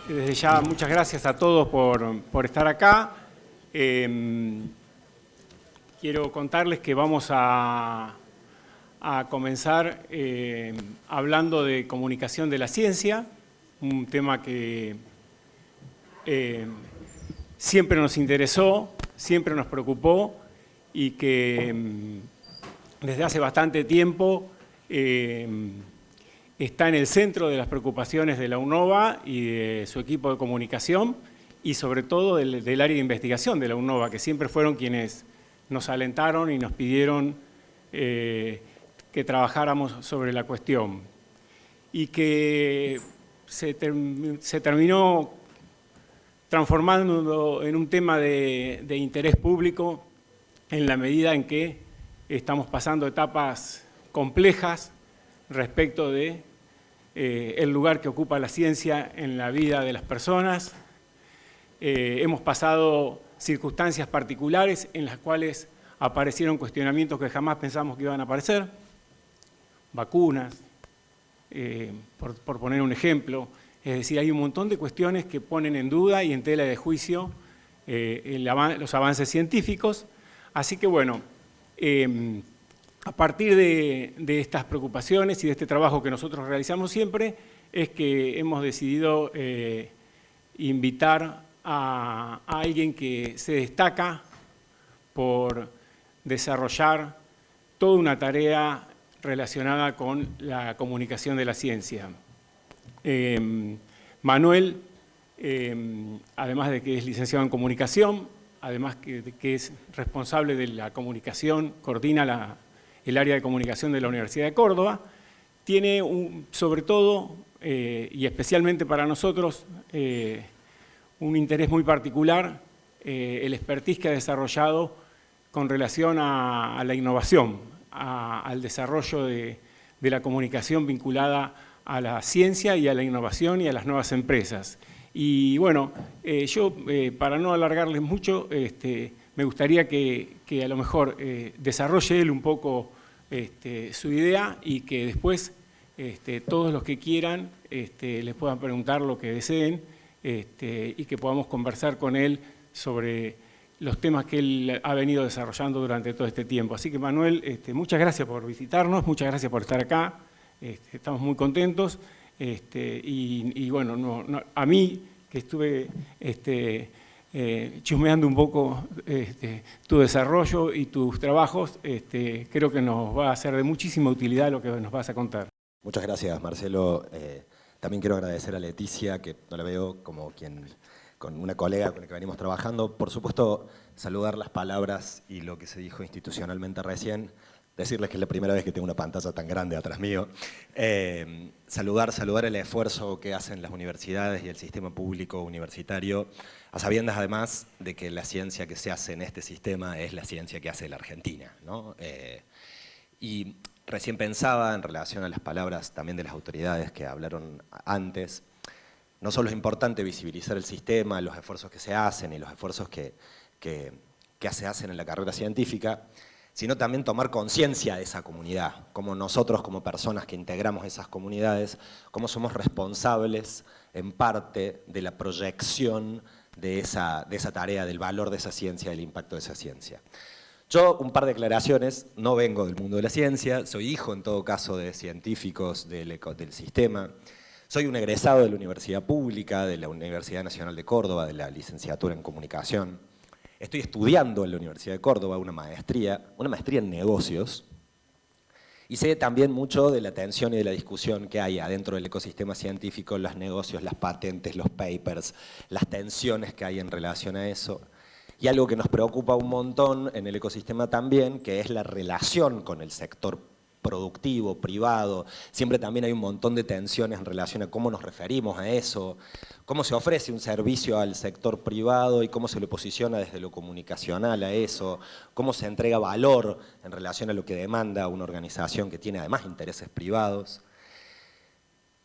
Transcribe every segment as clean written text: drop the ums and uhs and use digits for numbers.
Desde ya, muchas gracias a todos por estar acá. Quiero contarles que vamos a comenzar hablando de comunicación de la ciencia, un tema que siempre nos interesó, siempre nos preocupó y que desde hace bastante tiempo está en el centro de las preocupaciones de la UNOVA y de su equipo de comunicación y sobre todo del área de investigación de la UNOVA, que siempre fueron quienes nos alentaron y nos pidieron que trabajáramos sobre la cuestión. Y que se terminó transformando en un tema de interés público en la medida en que estamos pasando etapas complejas respecto de el lugar que ocupa la ciencia en la vida de las personas. Hemos pasado circunstancias particulares en las cuales aparecieron cuestionamientos que jamás pensamos que iban a aparecer, vacunas, por poner un ejemplo. Es decir, hay un montón de cuestiones que ponen en duda y en tela de juicio los avances científicos. Así que bueno, a partir de estas preocupaciones y de este trabajo que nosotros realizamos siempre, es que hemos decidido invitar a alguien que se destaca por desarrollar toda una tarea relacionada con la comunicación de la ciencia. Manuel, además de que es licenciado en comunicación, además que es responsable de la comunicación, coordina el área de comunicación de la Universidad de Córdoba, tiene sobre todo, y especialmente para nosotros, un interés muy particular, el expertise que ha desarrollado con relación a la innovación, al desarrollo de la comunicación vinculada a la ciencia y a la innovación y a las nuevas empresas. Y bueno, yo, para no alargarles mucho, me gustaría que a lo mejor desarrolle él un poco su idea y que después todos los que quieran les puedan preguntar lo que deseen y que podamos conversar con él sobre los temas que él ha venido desarrollando durante todo este tiempo. Así que Manuel, muchas gracias por visitarnos, muchas gracias por estar acá, estamos muy contentos y bueno, a mí que estuve chusmeando un poco tu desarrollo y tus trabajos, creo que nos va a ser de muchísima utilidad lo que nos vas a contar. Muchas gracias, Marcelo. También quiero agradecer a Leticia, que no la veo como con una colega con la que venimos trabajando. Por supuesto, saludar las palabras y lo que se dijo institucionalmente recién. Decirles que es la primera vez que tengo una pantalla tan grande atrás mío. Saludar el esfuerzo que hacen las universidades y el sistema público universitario, a sabiendas además de que la ciencia que se hace en este sistema es la ciencia que hace la Argentina, ¿no? Y recién pensaba, en relación a las palabras también de las autoridades que hablaron antes, no solo es importante visibilizar el sistema, los esfuerzos que se hacen y los esfuerzos que se hacen en la carrera científica, sino también tomar conciencia de esa comunidad, como nosotros como personas que integramos esas comunidades, cómo somos responsables en parte de la proyección de esa tarea, del valor de esa ciencia, del impacto de esa ciencia. Yo, un par de declaraciones, no vengo del mundo de la ciencia, soy hijo en todo caso de científicos del sistema, soy un egresado de la Universidad Pública, de la Universidad Nacional de Córdoba, de la licenciatura en Comunicación. Estoy estudiando en la Universidad de Córdoba una maestría en negocios, y sé también mucho de la tensión y de la discusión que hay adentro del ecosistema científico, los negocios, las patentes, los papers, las tensiones que hay en relación a eso. Y algo que nos preocupa un montón en el ecosistema también, que es la relación con el sector productivo, privado. Siempre también hay un montón de tensiones en relación a cómo nos referimos a eso, cómo se ofrece un servicio al sector privado y cómo se lo posiciona desde lo comunicacional a eso, cómo se entrega valor en relación a lo que demanda una organización que tiene además intereses privados.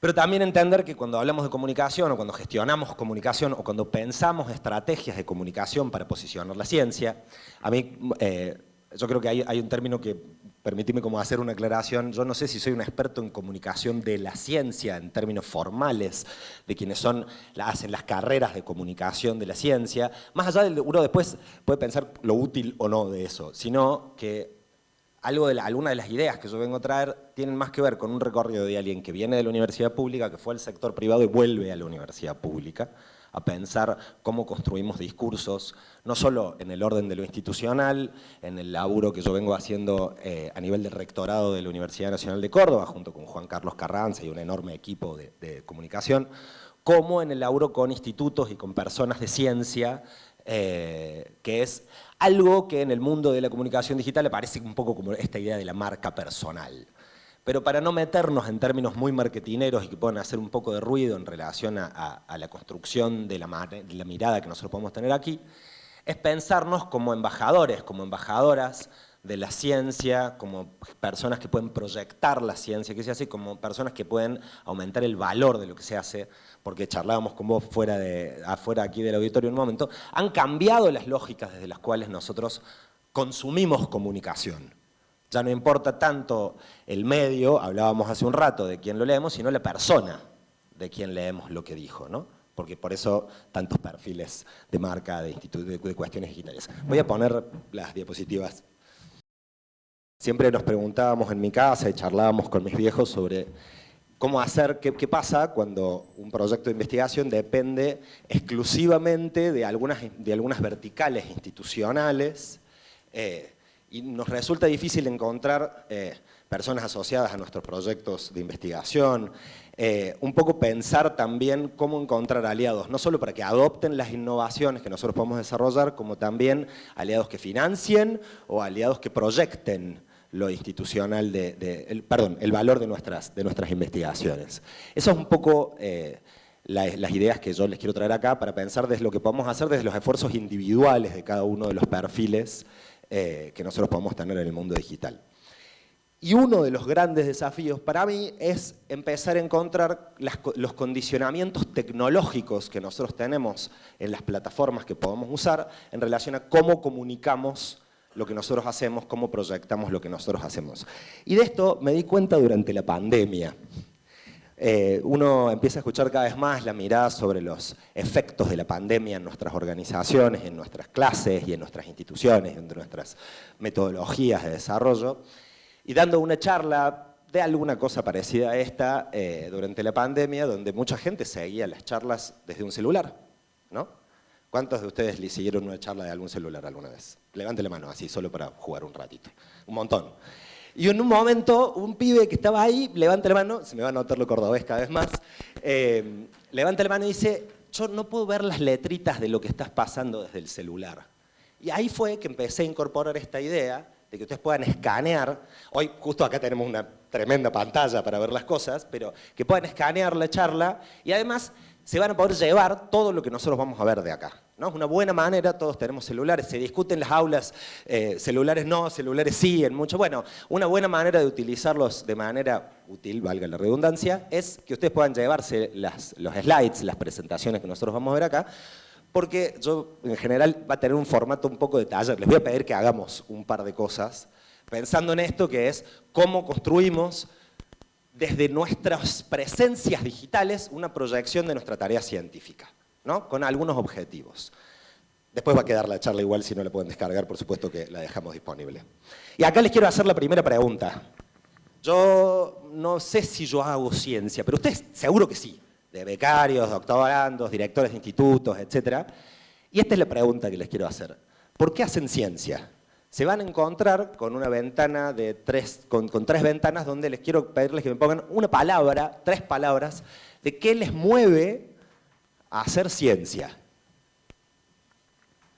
Pero también entender que cuando hablamos de comunicación o cuando gestionamos comunicación o cuando pensamos estrategias de comunicación para posicionar la ciencia, a mí yo creo que hay un término que, permíteme como hacer una aclaración, yo no sé si soy un experto en comunicación de la ciencia, en términos formales, de quienes hacen las carreras de comunicación de la ciencia, más allá de uno después puede pensar lo útil o no de eso, sino que algunas de las ideas que yo vengo a traer tienen más que ver con un recorrido de alguien que viene de la universidad pública, que fue al sector privado y vuelve a la universidad pública, a pensar cómo construimos discursos, no solo en el orden de lo institucional, en el laburo que yo vengo haciendo a nivel del rectorado de la Universidad Nacional de Córdoba, junto con Juan Carlos Carranza y un enorme equipo de comunicación, como en el laburo con institutos y con personas de ciencia, que es algo que en el mundo de la comunicación digital le parece un poco como esta idea de la marca personal. Pero para no meternos en términos muy marketineros y que puedan hacer un poco de ruido en relación a la construcción de la mirada que nosotros podemos tener aquí, es pensarnos como embajadores, como embajadoras de la ciencia, como personas que pueden proyectar la ciencia que se hace, como personas que pueden aumentar el valor de lo que se hace, porque charlábamos con vos afuera aquí del auditorio en un momento, han cambiado las lógicas desde las cuales nosotros consumimos comunicación. Ya no importa tanto el medio, hablábamos hace un rato de quién lo leemos, sino la persona de quien leemos lo que dijo, ¿no? Porque por eso tantos perfiles de marca, de cuestiones digitales. Voy a poner las diapositivas. Siempre nos preguntábamos en mi casa y charlábamos con mis viejos sobre cómo hacer, qué pasa cuando un proyecto de investigación depende exclusivamente de algunas verticales institucionales, y nos resulta difícil encontrar personas asociadas a nuestros proyectos de investigación, un poco pensar también cómo encontrar aliados, no solo para que adopten las innovaciones que nosotros podemos desarrollar, como también aliados que financien o aliados que proyecten lo institucional, el valor de nuestras investigaciones. Eso es un poco las ideas que yo les quiero traer acá para pensar desde lo que podemos hacer desde los esfuerzos individuales de cada uno de los perfiles que nosotros podemos tener en el mundo digital. Y uno de los grandes desafíos para mí es empezar a encontrar los condicionamientos tecnológicos que nosotros tenemos en las plataformas que podemos usar en relación a cómo comunicamos lo que nosotros hacemos, cómo proyectamos lo que nosotros hacemos. Y de esto me di cuenta durante la pandemia. Uno empieza a escuchar cada vez más la mirada sobre los efectos de la pandemia en nuestras organizaciones, en nuestras clases y en nuestras instituciones, en nuestras metodologías de desarrollo. Y dando una charla de alguna cosa parecida a esta durante la pandemia, donde mucha gente seguía las charlas desde un celular, ¿no? ¿Cuántos de ustedes le siguieron una charla de algún celular alguna vez? Levante la mano, así, solo para jugar un ratito. Un montón. Y en un momento, un pibe que estaba ahí, levanta la mano, se me va a notar lo cordobés cada vez más, levanta la mano y dice, yo no puedo ver las letritas de lo que estás pasando desde el celular. Y ahí fue que empecé a incorporar esta idea de que ustedes puedan escanear, hoy justo acá tenemos una tremenda pantalla para ver las cosas, pero que puedan escanear la charla y además se van a poder llevar todo lo que nosotros vamos a ver de acá, ¿no? Es una buena manera, todos tenemos celulares, se discute en las aulas, celulares no, celulares sí, en mucho. Bueno, una buena manera de utilizarlos de manera útil, valga la redundancia, es que ustedes puedan llevarse los slides, las presentaciones que nosotros vamos a ver acá, porque yo en general va a tener un formato un poco de taller. Les voy a pedir que hagamos un par de cosas pensando en esto, que es cómo construimos desde nuestras presencias digitales una proyección de nuestra tarea científica, ¿no? Con algunos objetivos. Después va a quedar la charla igual, si no la pueden descargar, por supuesto que la dejamos disponible. Y acá les quiero hacer la primera pregunta. Yo no sé si yo hago ciencia, pero ustedes seguro que sí, de becarios, doctorandos, directores de institutos, etc. Y esta es la pregunta que les quiero hacer. ¿Por qué hacen ciencia? Se van a encontrar con una ventana de con tres ventanas donde les quiero pedirles que me pongan una palabra, 3 palabras, de qué les mueve a hacer ciencia.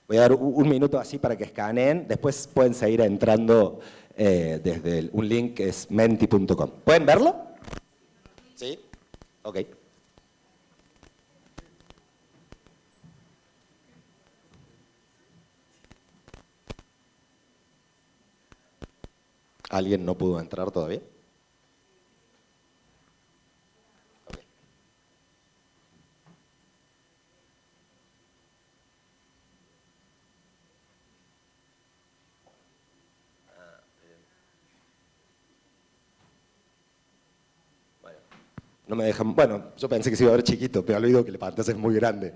Voy a dar un minuto así para que escaneen, después pueden seguir entrando desde un link que es menti.com. ¿Pueden verlo? ¿Sí? Ok. ¿Alguien no pudo entrar todavía? Okay. no me dejan, bueno, yo pensé que se iba a ver chiquito, pero al oído que la pantalla es muy grande.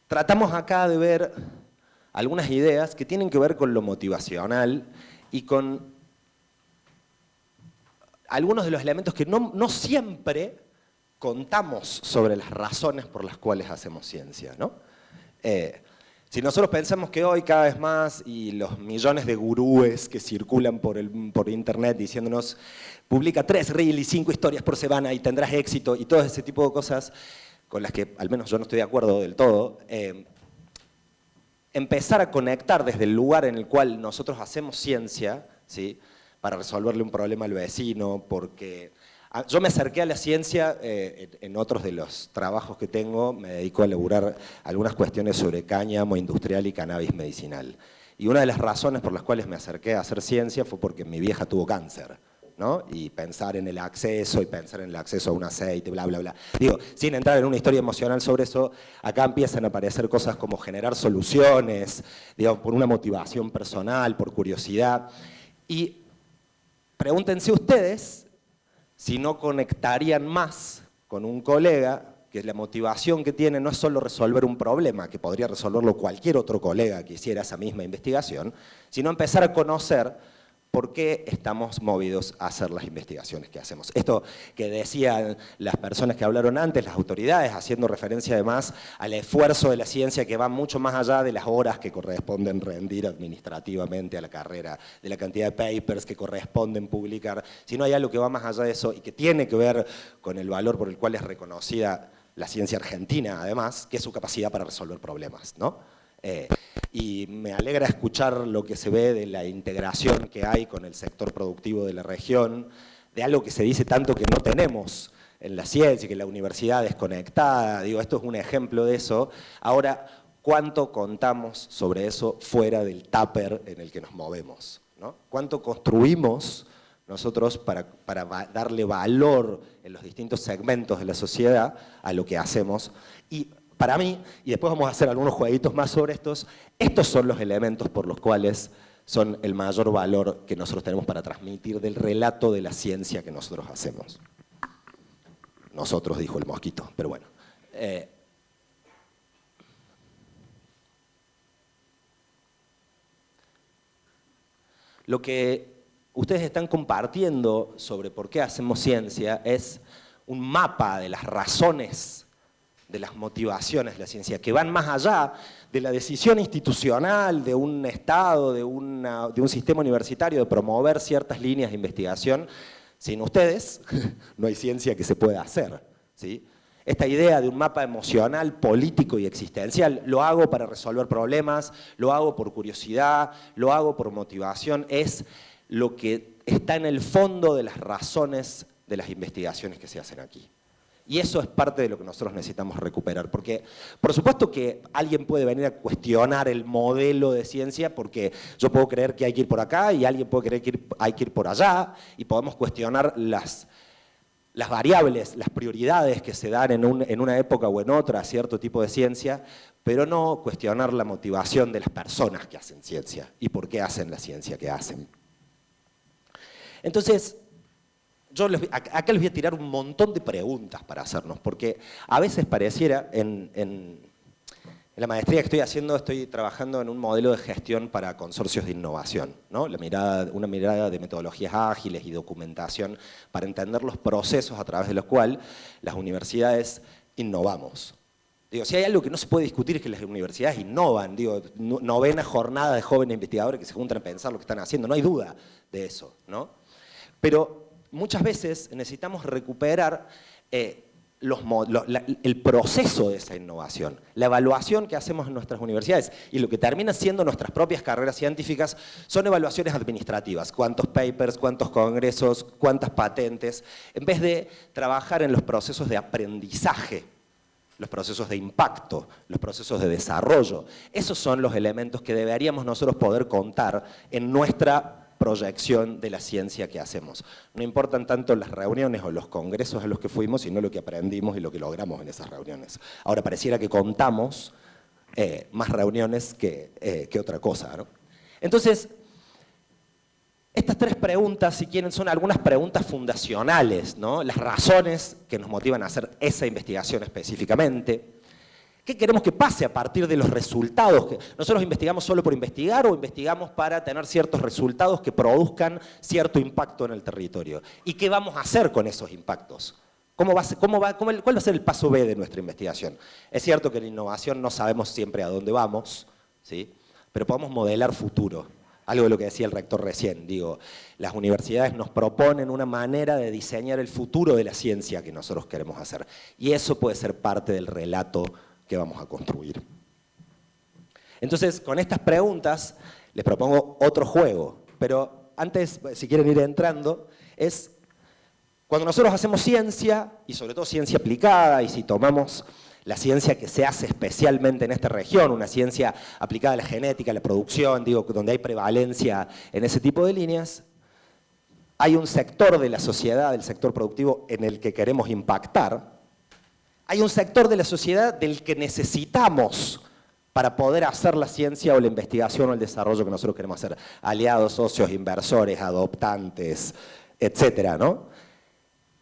Tratamos acá de ver algunas ideas que tienen que ver con lo motivacional y con algunos de los elementos que no siempre contamos sobre las razones por las cuales hacemos ciencia, ¿no? Si nosotros pensamos que hoy cada vez más, y los millones de gurúes que circulan por internet diciéndonos publica 3 reels y 5 historias por semana y tendrás éxito y todo ese tipo de cosas con las que al menos yo no estoy de acuerdo del todo, empezar a conectar desde el lugar en el cual nosotros hacemos ciencia, ¿sí?, para resolverle un problema al vecino, porque yo me acerqué a la ciencia en otros de los trabajos que tengo, me dedico a elaborar algunas cuestiones sobre cáñamo industrial y cannabis medicinal. Y una de las razones por las cuales me acerqué a hacer ciencia fue porque mi vieja tuvo cáncer, ¿no? Y pensar en el acceso a un aceite, bla, bla, bla. Digo, sin entrar en una historia emocional sobre eso, acá empiezan a aparecer cosas como generar soluciones, digamos, por una motivación personal, por curiosidad. Y pregúntense ustedes si no conectarían más con un colega, que la motivación que tiene no es solo resolver un problema, que podría resolverlo cualquier otro colega que hiciera esa misma investigación, sino empezar a conocer por qué estamos movidos a hacer las investigaciones que hacemos. Esto que decían las personas que hablaron antes, las autoridades, haciendo referencia además al esfuerzo de la ciencia que va mucho más allá de las horas que corresponden rendir administrativamente a la carrera, de la cantidad de papers que corresponden publicar, sino hay algo que va más allá de eso y que tiene que ver con el valor por el cual es reconocida la ciencia argentina, además, que es su capacidad para resolver problemas, ¿no? Y me alegra escuchar lo que se ve de la integración que hay con el sector productivo de la región, de algo que se dice tanto que no tenemos en la ciencia, que la universidad es conectada, digo, esto es un ejemplo de eso. Ahora, ¿cuánto contamos sobre eso fuera del tupper en el que nos movemos, ¿no? ¿Cuánto construimos nosotros para darle valor en los distintos segmentos de la sociedad a lo que hacemos? Y para mí, y después vamos a hacer algunos jueguitos más sobre estos son los elementos por los cuales son el mayor valor que nosotros tenemos para transmitir del relato de la ciencia que nosotros hacemos. Nosotros, dijo el mosquito, pero bueno. Lo que ustedes están compartiendo sobre por qué hacemos ciencia es un mapa de las razones, de las motivaciones de la ciencia, que van más allá de la decisión institucional de un Estado, de un sistema universitario de promover ciertas líneas de investigación. Sin ustedes no hay ciencia que se pueda hacer, ¿sí? Esta idea de un mapa emocional, político y existencial, lo hago para resolver problemas, lo hago por curiosidad, lo hago por motivación, es lo que está en el fondo de las razones de las investigaciones que se hacen aquí. Y eso es parte de lo que nosotros necesitamos recuperar, porque por supuesto que alguien puede venir a cuestionar el modelo de ciencia, porque yo puedo creer que hay que ir por acá y alguien puede creer que hay que ir por allá, y podemos cuestionar las variables, las prioridades que se dan en una época o en otra a cierto tipo de ciencia, pero no cuestionar la motivación de las personas que hacen ciencia y por qué hacen la ciencia que hacen. Entonces, acá les voy a tirar un montón de preguntas para hacernos, porque a veces pareciera, en la maestría que estoy haciendo, estoy trabajando en un modelo de gestión para consorcios de innovación, ¿no? Una mirada de metodologías ágiles y documentación para entender los procesos a través de los cuales las universidades innovamos. Digo, si hay algo que no se puede discutir es que las universidades innovan. Digo, novena jornada de jóvenes investigadores que se juntan a pensar lo que están haciendo, no hay duda de eso, ¿no? Pero muchas veces necesitamos recuperar el proceso de esa innovación, la evaluación que hacemos en nuestras universidades y lo que termina siendo nuestras propias carreras científicas son evaluaciones administrativas, cuántos papers, cuántos congresos, cuántas patentes, en vez de trabajar en los procesos de aprendizaje, los procesos de impacto, los procesos de desarrollo. Esos son los elementos que deberíamos nosotros poder contar en nuestra proyección de la ciencia que hacemos. No importan tanto las reuniones o los congresos a los que fuimos, sino lo que aprendimos y lo que logramos en esas reuniones. Ahora, pareciera que contamos más reuniones que otra cosa, ¿no? Entonces, Estas tres preguntas, si quieren, son algunas preguntas fundacionales, ¿no? Las razones que nos motivan a hacer esa investigación específicamente. ¿Qué queremos que pase a partir de los resultados? ¿Nosotros investigamos solo por investigar o investigamos para tener ciertos resultados que produzcan cierto impacto en el territorio? ¿Y qué vamos a hacer con esos impactos? ¿Cuál va a ser el paso B de nuestra investigación? Es cierto que en innovación no sabemos siempre a dónde vamos, ¿sí? Pero podemos modelar futuro. Algo de lo que decía el rector recién, digo, las universidades nos proponen una manera de diseñar el futuro de la ciencia que nosotros queremos hacer. Y eso puede ser parte del relato que vamos a construir. Entonces, con estas preguntas, les propongo otro juego. Pero antes, si quieren ir entrando, es cuando nosotros hacemos ciencia, y sobre todo ciencia aplicada, y si tomamos la ciencia que se hace especialmente en esta región, una ciencia aplicada a la genética, a la producción, digo, donde hay prevalencia en ese tipo de líneas, hay un sector de la sociedad, del sector productivo, en el que queremos impactar. Hay un sector de la sociedad del que necesitamos para poder hacer la ciencia o la investigación o el desarrollo que nosotros queremos hacer. Aliados, socios, inversores, adoptantes, etcétera, ¿no?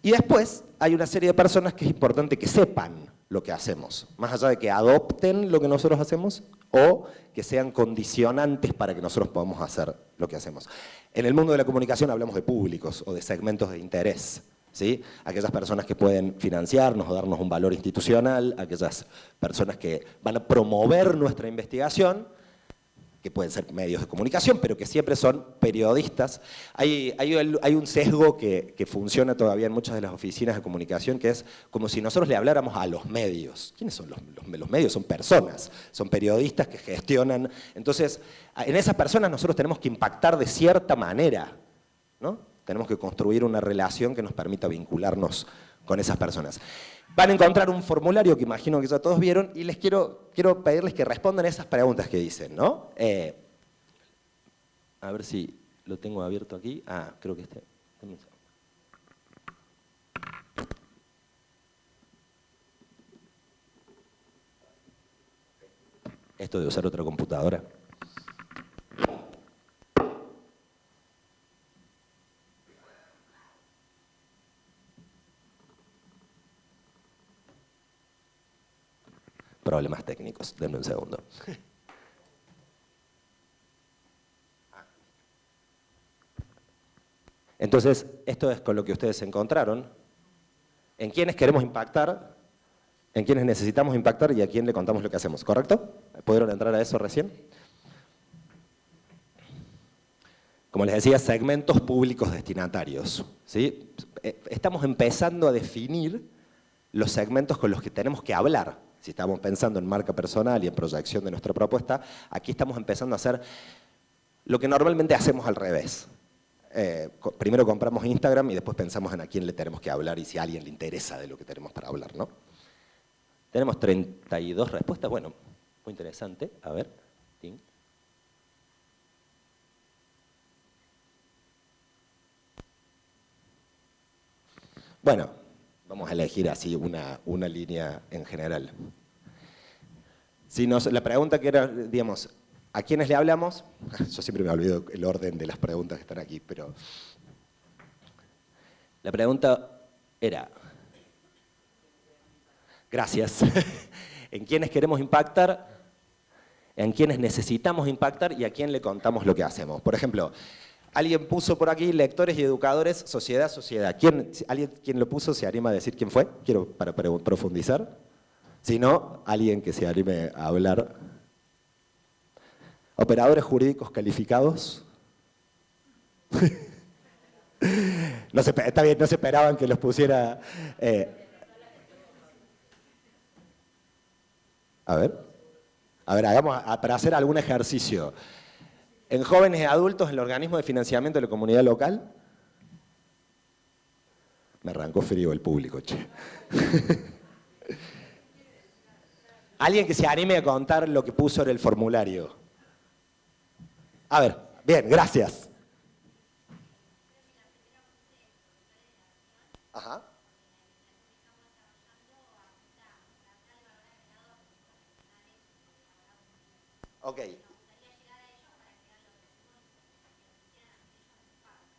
Y después hay una serie de personas que es importante que sepan lo que hacemos, más allá de que adopten lo que nosotros hacemos o que sean condicionantes para que nosotros podamos hacer lo que hacemos. En el mundo de la comunicación hablamos de públicos o de segmentos de interés, ¿sí? Aquellas personas que pueden financiarnos o darnos un valor institucional, aquellas personas que van a promover nuestra investigación, que pueden ser medios de comunicación, pero que siempre son periodistas. Hay un sesgo que funciona todavía en muchas de las oficinas de comunicación, que es como si nosotros le habláramos a los medios. ¿Quiénes son los medios? Son personas, son periodistas que gestionan. Entonces, en esas personas nosotros tenemos que impactar de cierta manera, ¿no? Tenemos que construir una relación que nos permita vincularnos con esas personas. Van a encontrar un formulario que imagino que ya todos vieron y les quiero pedirles que respondan esas preguntas que dicen, ¿no? A ver si lo tengo abierto aquí. Ah, creo que este. Esto de usar otra computadora. Problemas técnicos, denme un segundo. Entonces, esto es con lo que ustedes encontraron. ¿En quiénes queremos impactar? ¿En quiénes necesitamos impactar? ¿Y a quién le contamos lo que hacemos? ¿Correcto? ¿Pudieron entrar a eso recién? Como les decía, segmentos públicos destinatarios, ¿sí? Estamos empezando a definir los segmentos con los que tenemos que hablar. Si estamos pensando en marca personal y en proyección de nuestra propuesta, aquí estamos empezando a hacer lo que normalmente hacemos al revés. Primero compramos Instagram y después pensamos en a quién le tenemos que hablar y si a alguien le interesa de lo que tenemos para hablar, ¿no? Tenemos 32 respuestas, bueno, muy interesante. A ver. ¿Ting? Bueno, vamos a elegir así una línea en general. La pregunta que era, digamos, ¿a quiénes le hablamos? Yo siempre me olvido el orden de las preguntas que están aquí, pero... La pregunta era... Gracias. ¿En quiénes queremos impactar? ¿En quiénes necesitamos impactar? ¿Y a quién le contamos lo que hacemos? Por ejemplo... Alguien puso por aquí lectores y educadores, sociedad. ¿Quién lo puso? ¿Se anima a decir quién fue? Quiero para profundizar. Si no, alguien que se anime a hablar. Operadores jurídicos calificados. No está bien, no se esperaban que los pusiera. A ver, para hacer algún ejercicio. En jóvenes y adultos, en el organismo de financiamiento de la comunidad local. Me arrancó frío el público, che. Alguien que se anime a contar lo que puso en el formulario. A ver, bien, gracias. Ajá. Ok.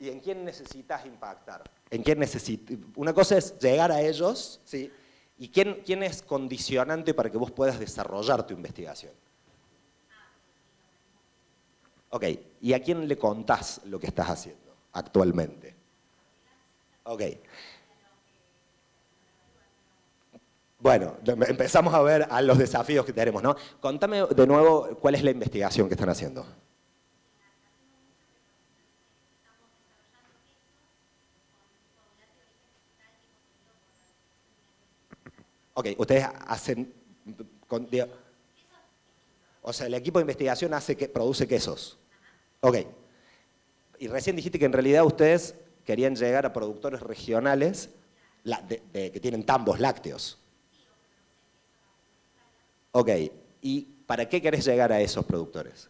¿Y en quién necesitas impactar? ¿En quién Una cosa es llegar a ellos, ¿sí? ¿Y quién es condicionante para que vos puedas desarrollar tu investigación? Ok, ¿y a quién le contás lo que estás haciendo actualmente? Ok. Bueno, empezamos a ver a los desafíos que tenemos, ¿no? Contame de nuevo cuál es la investigación que están haciendo. Ok, ustedes hacen... O sea, el equipo de investigación produce quesos. Ok. Y recién dijiste que en realidad ustedes querían llegar a productores regionales que tienen tambos lácteos. Ok. ¿Y para qué querés llegar a esos productores?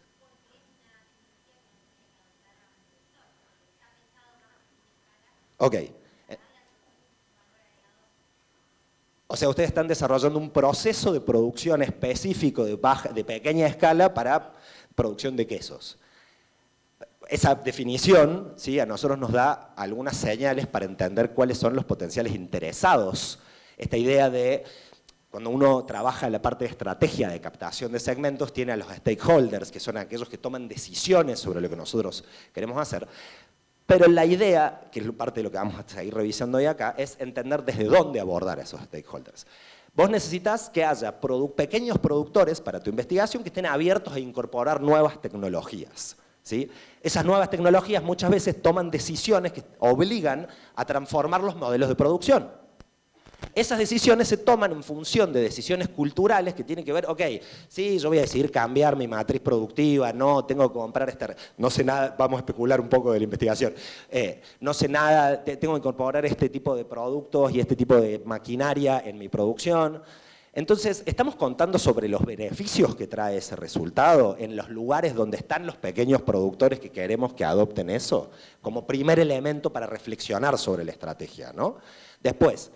Ok. O sea, ustedes están desarrollando un proceso de producción específico de pequeña escala para producción de quesos. Esa definición, ¿sí?, a nosotros nos da algunas señales para entender cuáles son los potenciales interesados. Esta idea de, cuando uno trabaja en la parte de estrategia de captación de segmentos, tiene a los stakeholders, que son aquellos que toman decisiones sobre lo que nosotros queremos hacer. Pero la idea, que es parte de lo que vamos a seguir revisando hoy acá, es entender desde dónde abordar a esos stakeholders. Vos necesitas que haya pequeños productores para tu investigación que estén abiertos a incorporar nuevas tecnologías, ¿sí? Esas nuevas tecnologías muchas veces toman decisiones que obligan a transformar los modelos de producción. Esas decisiones se toman en función de decisiones culturales que tienen que ver, ok, sí, yo voy a decidir cambiar mi matriz productiva, no, tengo que comprar no sé nada, vamos a especular un poco de la investigación, no sé nada, tengo que incorporar este tipo de productos y este tipo de maquinaria en mi producción. Entonces, estamos contando sobre los beneficios que trae ese resultado en los lugares donde están los pequeños productores que queremos que adopten eso, como primer elemento para reflexionar sobre la estrategia, ¿no? Después,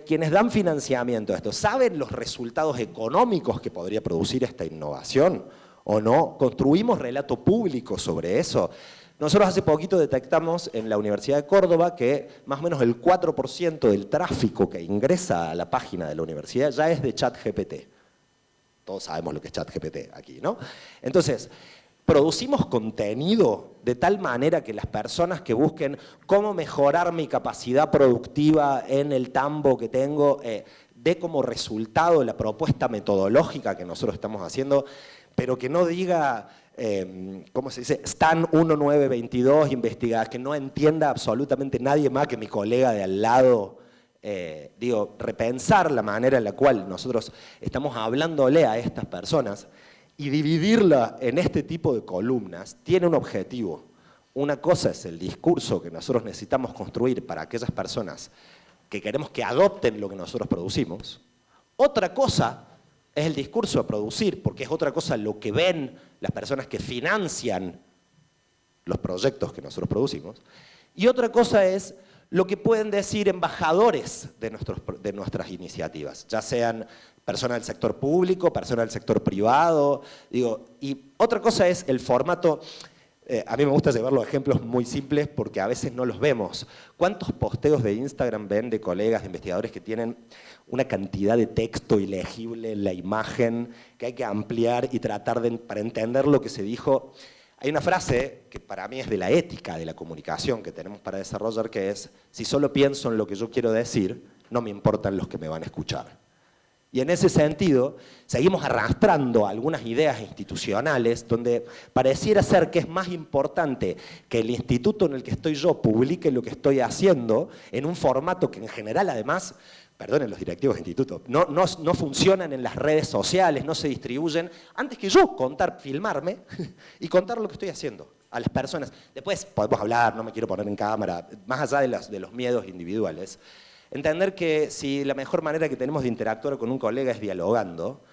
quienes dan financiamiento a esto, ¿saben los resultados económicos que podría producir esta innovación o no? ¿Construimos relato público sobre eso? Nosotros hace poquito detectamos en la Universidad de Córdoba que más o menos el 4% del tráfico que ingresa a la página de la universidad ya es de ChatGPT. Todos sabemos lo que es ChatGPT aquí, ¿no? Entonces, producimos contenido de tal manera que las personas que busquen cómo mejorar mi capacidad productiva en el tambo que tengo, dé como resultado la propuesta metodológica que nosotros estamos haciendo, pero que no diga, ¿cómo se dice? Stan 1922, investiga, que no entienda absolutamente nadie más que mi colega de al lado. Repensar la manera en la cual nosotros estamos hablándole a estas personas y dividirla en este tipo de columnas tiene un objetivo. Una cosa es el discurso que nosotros necesitamos construir para aquellas personas que queremos que adopten lo que nosotros producimos. Otra cosa es el discurso a producir, porque es otra cosa lo que ven las personas que financian los proyectos que nosotros producimos. Y otra cosa es lo que pueden decir embajadores de nuestras iniciativas, ya sean personas del sector público, personas del sector privado. Y otra cosa es el formato. A mí me gusta llevar los ejemplos muy simples porque a veces no los vemos. ¿Cuántos posteos de Instagram ven de colegas, de investigadores que tienen una cantidad de texto ilegible en la imagen que hay que ampliar y tratar para entender lo que se dijo? Hay una frase que para mí es de la ética de la comunicación que tenemos para desarrollar, que es: si solo pienso en lo que yo quiero decir, no me importan los que me van a escuchar. Y en ese sentido, seguimos arrastrando algunas ideas institucionales donde pareciera ser que es más importante que el instituto en el que estoy yo publique lo que estoy haciendo en un formato que en general además, perdonen los directivos de instituto, no funcionan en las redes sociales, no se distribuyen, antes que yo filmarme y contar lo que estoy haciendo a las personas. Después podemos hablar, no me quiero poner en cámara, más allá de los miedos individuales. Entender que si la mejor manera que tenemos de interactuar con un colega es dialogando,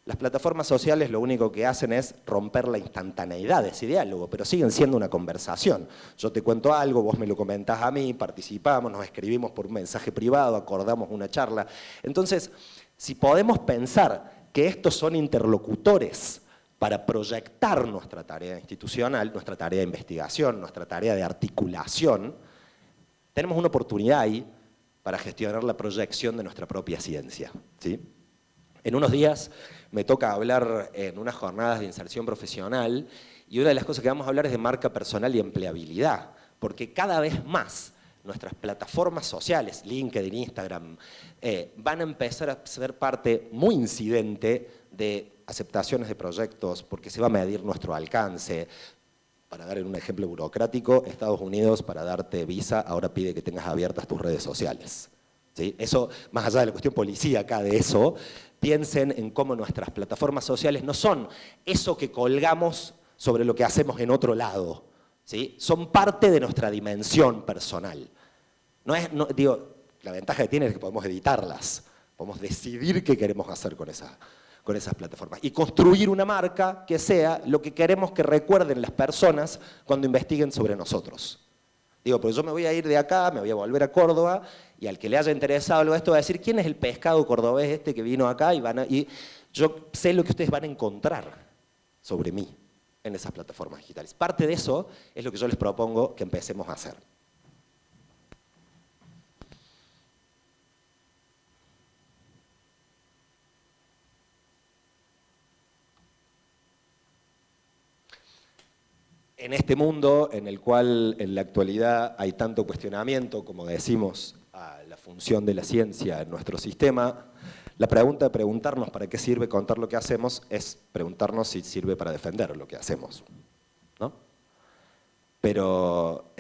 las plataformas sociales lo único que hacen es romper la instantaneidad de ese diálogo, pero siguen siendo una conversación. Yo te cuento algo, vos me lo comentás a mí, participamos, nos escribimos por un mensaje privado, acordamos una charla. Entonces, si podemos pensar que estos son interlocutores para proyectar nuestra tarea institucional, nuestra tarea de investigación, nuestra tarea de articulación, tenemos una oportunidad ahí para gestionar la proyección de nuestra propia ciencia, ¿sí? En unos días me toca hablar en unas jornadas de inserción profesional y una de las cosas que vamos a hablar es de marca personal y empleabilidad, porque cada vez más nuestras plataformas sociales, LinkedIn, Instagram, van a empezar a ser parte muy incidente de aceptaciones de proyectos, porque se va a medir nuestro alcance. Para dar un ejemplo burocrático, Estados Unidos, para darte visa, ahora pide que tengas abiertas tus redes sociales, ¿sí? Eso, más allá de la cuestión policíaca de eso, piensen en cómo nuestras plataformas sociales no son eso que colgamos sobre lo que hacemos en otro lado, ¿sí? Son parte de nuestra dimensión personal. Digo, la ventaja que tiene es que podemos editarlas, podemos decidir qué queremos hacer con esas plataformas y construir una marca que sea lo que queremos que recuerden las personas cuando investiguen sobre nosotros. Digo, pues yo me voy a ir de acá, me voy a volver a Córdoba y al que le haya interesado algo de esto va a decir ¿quién es el pescado cordobés este que vino acá? Y yo sé lo que ustedes van a encontrar sobre mí en esas plataformas digitales. Parte de eso es lo que yo les propongo que empecemos a hacer. En este mundo en el cual en la actualidad hay tanto cuestionamiento, como decimos, a la función de la ciencia en nuestro sistema, la pregunta de preguntarnos para qué sirve contar lo que hacemos es preguntarnos si sirve para defender lo que hacemos, ¿no? Pero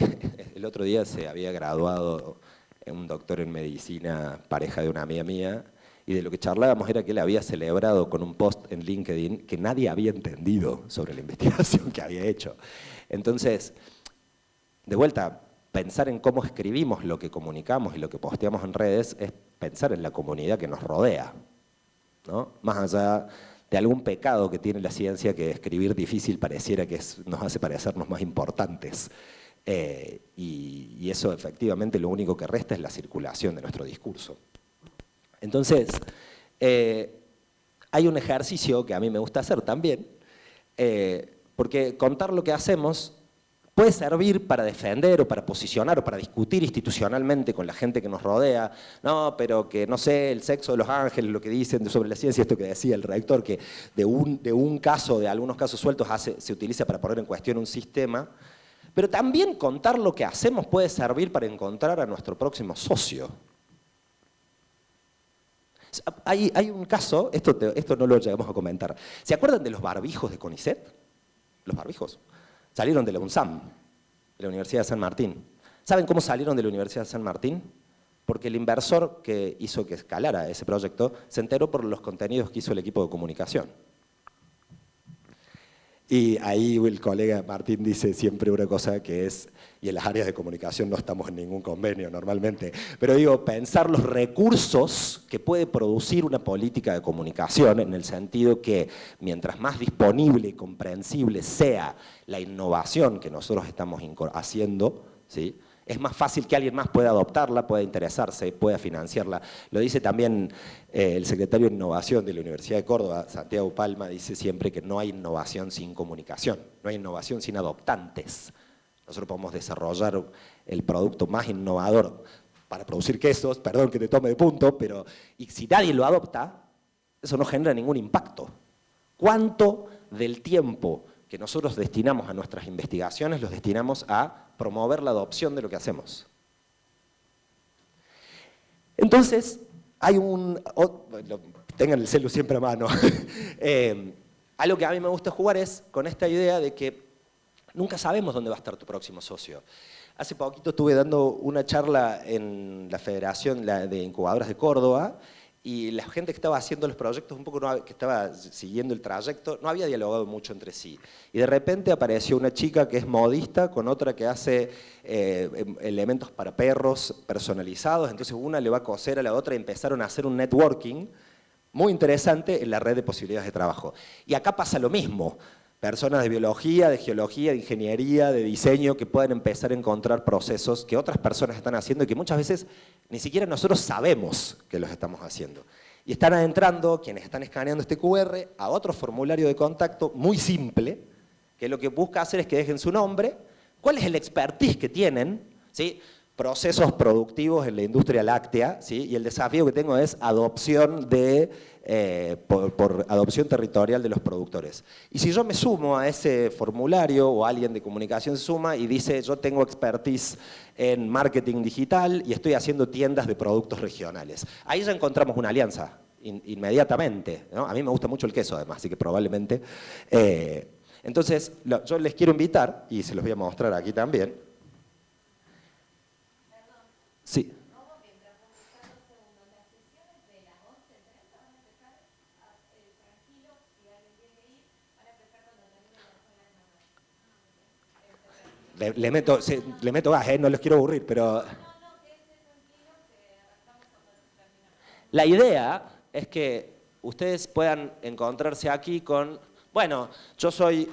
el otro día se había graduado un doctor en medicina, pareja de una amiga mía, y de lo que charlábamos era que él había celebrado con un post en LinkedIn que nadie había entendido sobre la investigación que había hecho. Entonces, de vuelta, pensar en cómo escribimos lo que comunicamos y lo que posteamos en redes es pensar en la comunidad que nos rodea, ¿no? Más allá de algún pecado que tiene la ciencia, que escribir difícil pareciera que nos hace parecernos más importantes. Y eso efectivamente lo único que resta es la circulación de nuestro discurso. Entonces, hay un ejercicio que a mí me gusta hacer también, porque contar lo que hacemos puede servir para defender o para posicionar o para discutir institucionalmente con la gente que nos rodea. No, pero que no sé, el sexo de los ángeles, lo que dicen sobre la ciencia, esto que decía el rector, que de un caso, de algunos casos sueltos, se utiliza para poner en cuestión un sistema. Pero también contar lo que hacemos puede servir para encontrar a nuestro próximo socio. Hay un caso, esto no lo llegamos a comentar. ¿Se acuerdan de los barbijos de CONICET? Los barbijos. Salieron de la UNSAM, de la Universidad de San Martín. ¿Saben cómo salieron de la Universidad de San Martín? Porque el inversor que hizo que escalara ese proyecto se enteró por los contenidos que hizo el equipo de comunicación. Y ahí el colega Martín dice siempre una cosa que es, y en las áreas de comunicación no estamos en ningún convenio normalmente, pero digo, pensar los recursos que puede producir una política de comunicación en el sentido que mientras más disponible y comprensible sea la innovación que nosotros estamos haciendo, ¿sí?, es más fácil que alguien más pueda adoptarla, pueda interesarse, pueda financiarla. Lo dice también el secretario de Innovación de la Universidad de Córdoba, Santiago Palma, dice siempre que no hay innovación sin comunicación, no hay innovación sin adoptantes. Nosotros podemos desarrollar el producto más innovador para producir quesos, perdón que te tome de punto, pero y si nadie lo adopta, eso no genera ningún impacto. ¿Cuánto del tiempo que nosotros destinamos a nuestras investigaciones los destinamos a promover la adopción de lo que hacemos? Entonces, tengan el celu siempre a mano. Algo que a mí me gusta jugar es con esta idea de que nunca sabemos dónde va a estar tu próximo socio. Hace poquito estuve dando una charla en la Federación de Incubadoras de Córdoba y la gente que estaba haciendo los proyectos, un poco que estaba siguiendo el trayecto, no había dialogado mucho entre sí. Y de repente apareció una chica que es modista con otra que hace elementos para perros personalizados, entonces una le va a coser a la otra y empezaron a hacer un networking muy interesante en la red de posibilidades de trabajo. Y acá pasa lo mismo. Personas de biología, de geología, de ingeniería, de diseño, que pueden empezar a encontrar procesos que otras personas están haciendo y que muchas veces ni siquiera nosotros sabemos que los estamos haciendo. y están adentrando, quienes están escaneando este QR, a otro formulario de contacto muy simple, que lo que busca hacer es que dejen su nombre, cuál es el expertise que tienen, ¿sí? Procesos productivos en la industria láctea, ¿sí? Y el desafío que tengo es adopción por adopción territorial de los productores. Y si yo me sumo a ese formulario o alguien de comunicación se suma y dice yo tengo expertise en marketing digital y estoy haciendo tiendas de productos regionales, ahí ya encontramos una alianza inmediatamente, ¿no? A mí me gusta mucho el queso además, así que probablemente. Entonces yo les quiero invitar, y se los voy a mostrar aquí también. Sí. Le meto gas, no los quiero aburrir, pero... La idea es que ustedes puedan encontrarse aquí con, bueno, yo soy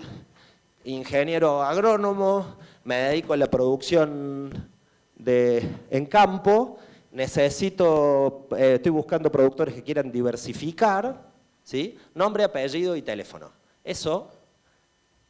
ingeniero agrónomo, me dedico a la producción en campo, estoy buscando productores que quieran diversificar, ¿sí? Nombre, apellido y teléfono. Eso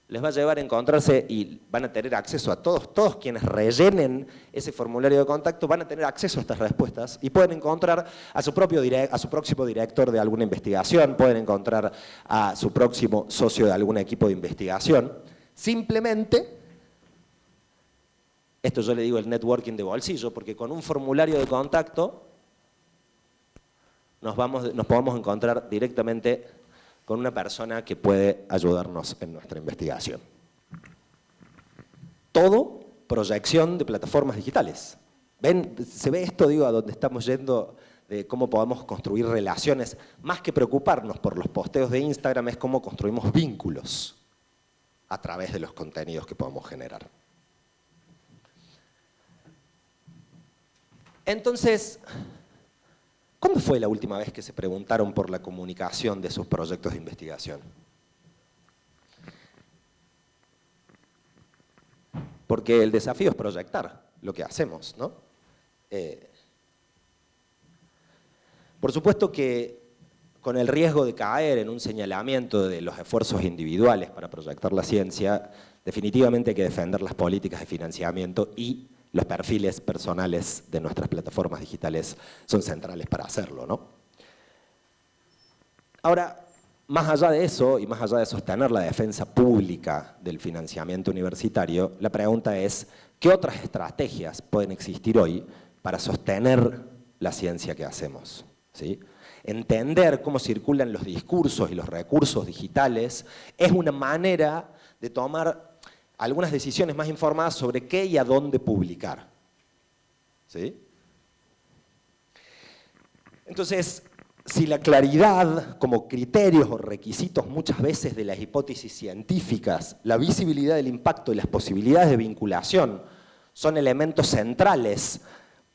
les va a llevar a encontrarse y van a tener acceso a todos quienes rellenen ese formulario de contacto van a tener acceso a estas respuestas y pueden encontrar a su próximo director de alguna investigación, pueden encontrar a su próximo socio de algún equipo de investigación. Simplemente, esto yo le digo el networking de bolsillo, porque con un formulario de contacto nos podemos encontrar directamente con una persona que puede ayudarnos en nuestra investigación. Todo proyección de plataformas digitales. ¿Ven? Se ve esto, digo, a donde estamos yendo, de cómo podemos construir relaciones. Más que preocuparnos por los posteos de Instagram, es cómo construimos vínculos a través de los contenidos que podemos generar. Entonces, ¿cuándo fue la última vez que se preguntaron por la comunicación de sus proyectos de investigación? Porque el desafío es proyectar lo que hacemos, ¿no? Por supuesto que con el riesgo de caer en un señalamiento de los esfuerzos individuales para proyectar la ciencia, definitivamente hay que defender las políticas de financiamiento y los perfiles personales de nuestras plataformas digitales son centrales para hacerlo, ¿no? Ahora, más allá de eso y más allá de sostener la defensa pública del financiamiento universitario, la pregunta es, ¿qué otras estrategias pueden existir hoy para sostener la ciencia que hacemos? ¿Sí? Entender cómo circulan los discursos y los recursos digitales es una manera de tomar algunas decisiones más informadas sobre qué y a dónde publicar. ¿Sí? Entonces, si la claridad como criterios o requisitos muchas veces de las hipótesis científicas, la visibilidad del impacto y las posibilidades de vinculación son elementos centrales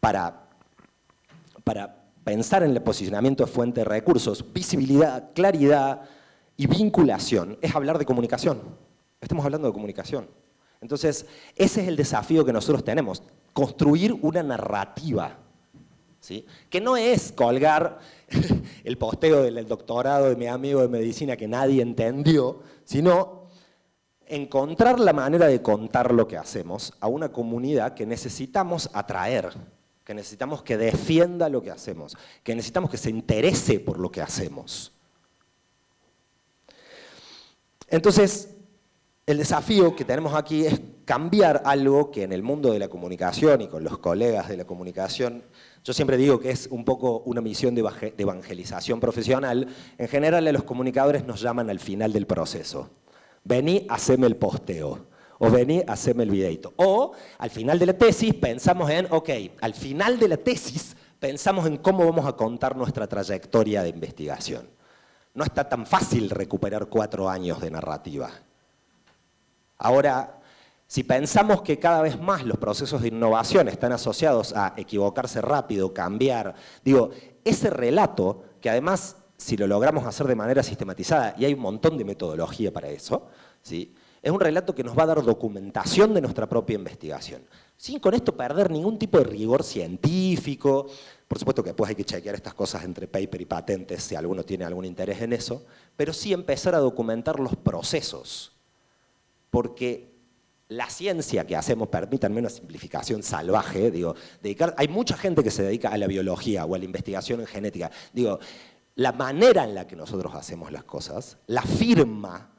para pensar en el posicionamiento de fuente de recursos, visibilidad, claridad y vinculación, es hablar de comunicación. Estamos hablando de comunicación. Entonces, ese es el desafío que nosotros tenemos, construir una narrativa, ¿sí? Que no es colgar el posteo del doctorado de mi amigo de medicina que nadie entendió, sino encontrar la manera de contar lo que hacemos a una comunidad que necesitamos atraer, que necesitamos que defienda lo que hacemos, que necesitamos que se interese por lo que hacemos. Entonces, el desafío que tenemos aquí es cambiar algo que en el mundo de la comunicación y con los colegas de la comunicación, yo siempre digo que es un poco una misión de evangelización profesional. En general a los comunicadores nos llaman al final del proceso. Vení, haceme el posteo. O vení, haceme el videito. O al final de la tesis pensamos en, ok, al final de la tesis pensamos en cómo vamos a contar nuestra trayectoria de investigación. No está tan fácil recuperar 4 años de narrativa. Ahora, si pensamos que cada vez más los procesos de innovación están asociados a equivocarse rápido, cambiar, digo, ese relato, que además, si lo logramos hacer de manera sistematizada, y hay un montón de metodología para eso, ¿sí? Es un relato que nos va a dar documentación de nuestra propia investigación. sin con esto perder ningún tipo de rigor científico. Por supuesto que después hay que chequear estas cosas entre paper y patentes si alguno tiene algún interés en eso, pero sí empezar a documentar los procesos, porque la ciencia que hacemos, permítanme una simplificación salvaje, digo, hay mucha gente que se dedica a la biología o a la investigación en genética, digo, la manera en la que nosotros hacemos las cosas, la firma,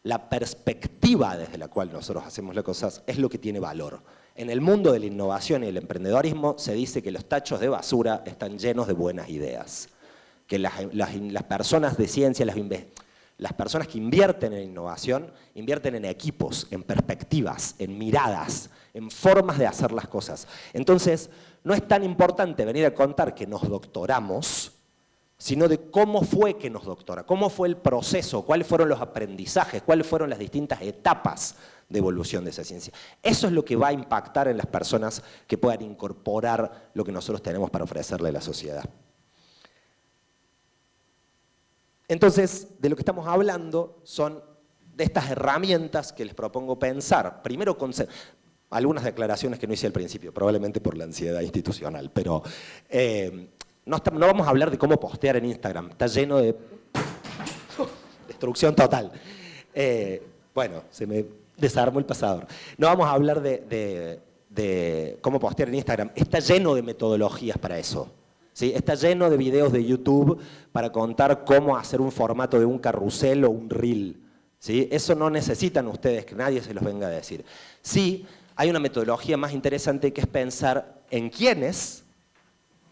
la perspectiva desde la cual nosotros hacemos las cosas es lo que tiene valor. En el mundo de la innovación y el emprendedorismo se dice que los tachos de basura están llenos de buenas ideas, que las personas de ciencia, las personas que invierten en innovación, invierten en equipos, en perspectivas, en miradas, en formas de hacer las cosas. Entonces, no es tan importante venir a contar que nos doctoramos, sino de cómo fue que nos doctora, cómo fue el proceso, cuáles fueron los aprendizajes, cuáles fueron las distintas etapas de evolución de esa ciencia. Eso es lo que va a impactar en las personas que puedan incorporar lo que nosotros tenemos para ofrecerle a la sociedad. Entonces, de lo que estamos hablando son de estas herramientas que les propongo pensar. Primero, algunas declaraciones que no hice al principio, probablemente por la ansiedad institucional, pero no vamos a hablar de cómo postear en Instagram, está lleno de destrucción total. Bueno, se me desarmó el pasador. No vamos a hablar de cómo postear en Instagram, está lleno de metodologías para eso. ¿Sí? Está lleno de videos de YouTube para contar cómo hacer un formato de un carrusel o un reel. ¿Sí? Eso no necesitan ustedes, que nadie se los venga a decir. Sí, hay una metodología más interesante que es pensar en quiénes,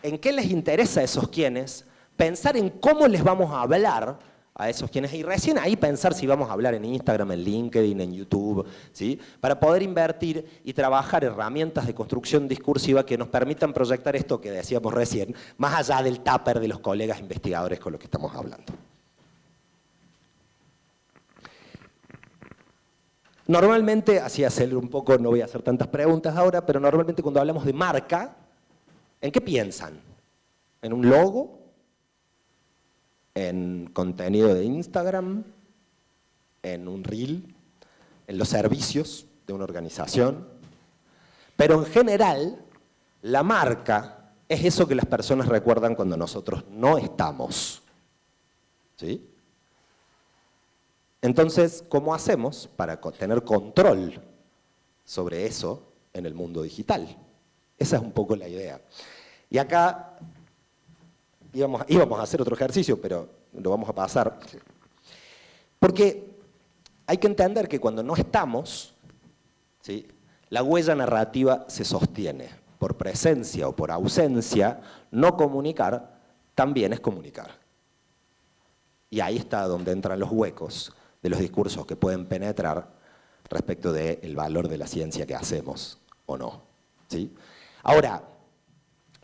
en qué les interesa a esos quiénes, pensar en cómo les vamos a hablar a esos quienes, y recién ahí pensar si vamos a hablar en Instagram, en LinkedIn, en YouTube, ¿sí? Para poder invertir y trabajar herramientas de construcción discursiva que nos permitan proyectar esto que decíamos recién, más allá del tupper de los colegas investigadores con los que estamos hablando. Normalmente, así hacerlo un poco, no voy a hacer tantas preguntas ahora, pero normalmente cuando hablamos de marca, ¿en qué piensan? ¿En un logo? ¿En contenido de Instagram? ¿En un reel? ¿En los servicios de una organización? Pero en general, la marca es eso que las personas recuerdan cuando nosotros no estamos. ¿Sí? Entonces, ¿cómo hacemos para tener control sobre eso en el mundo digital? Esa es un poco la idea. Y acá íbamos a hacer otro ejercicio, pero lo vamos a pasar. Porque hay que entender que cuando no estamos, ¿sí?, la huella narrativa se sostiene. Por presencia o por ausencia, no comunicar también es comunicar. Y ahí está donde entran los huecos de los discursos que pueden penetrar respecto del valor de la ciencia que hacemos o no. ¿Sí? Ahora,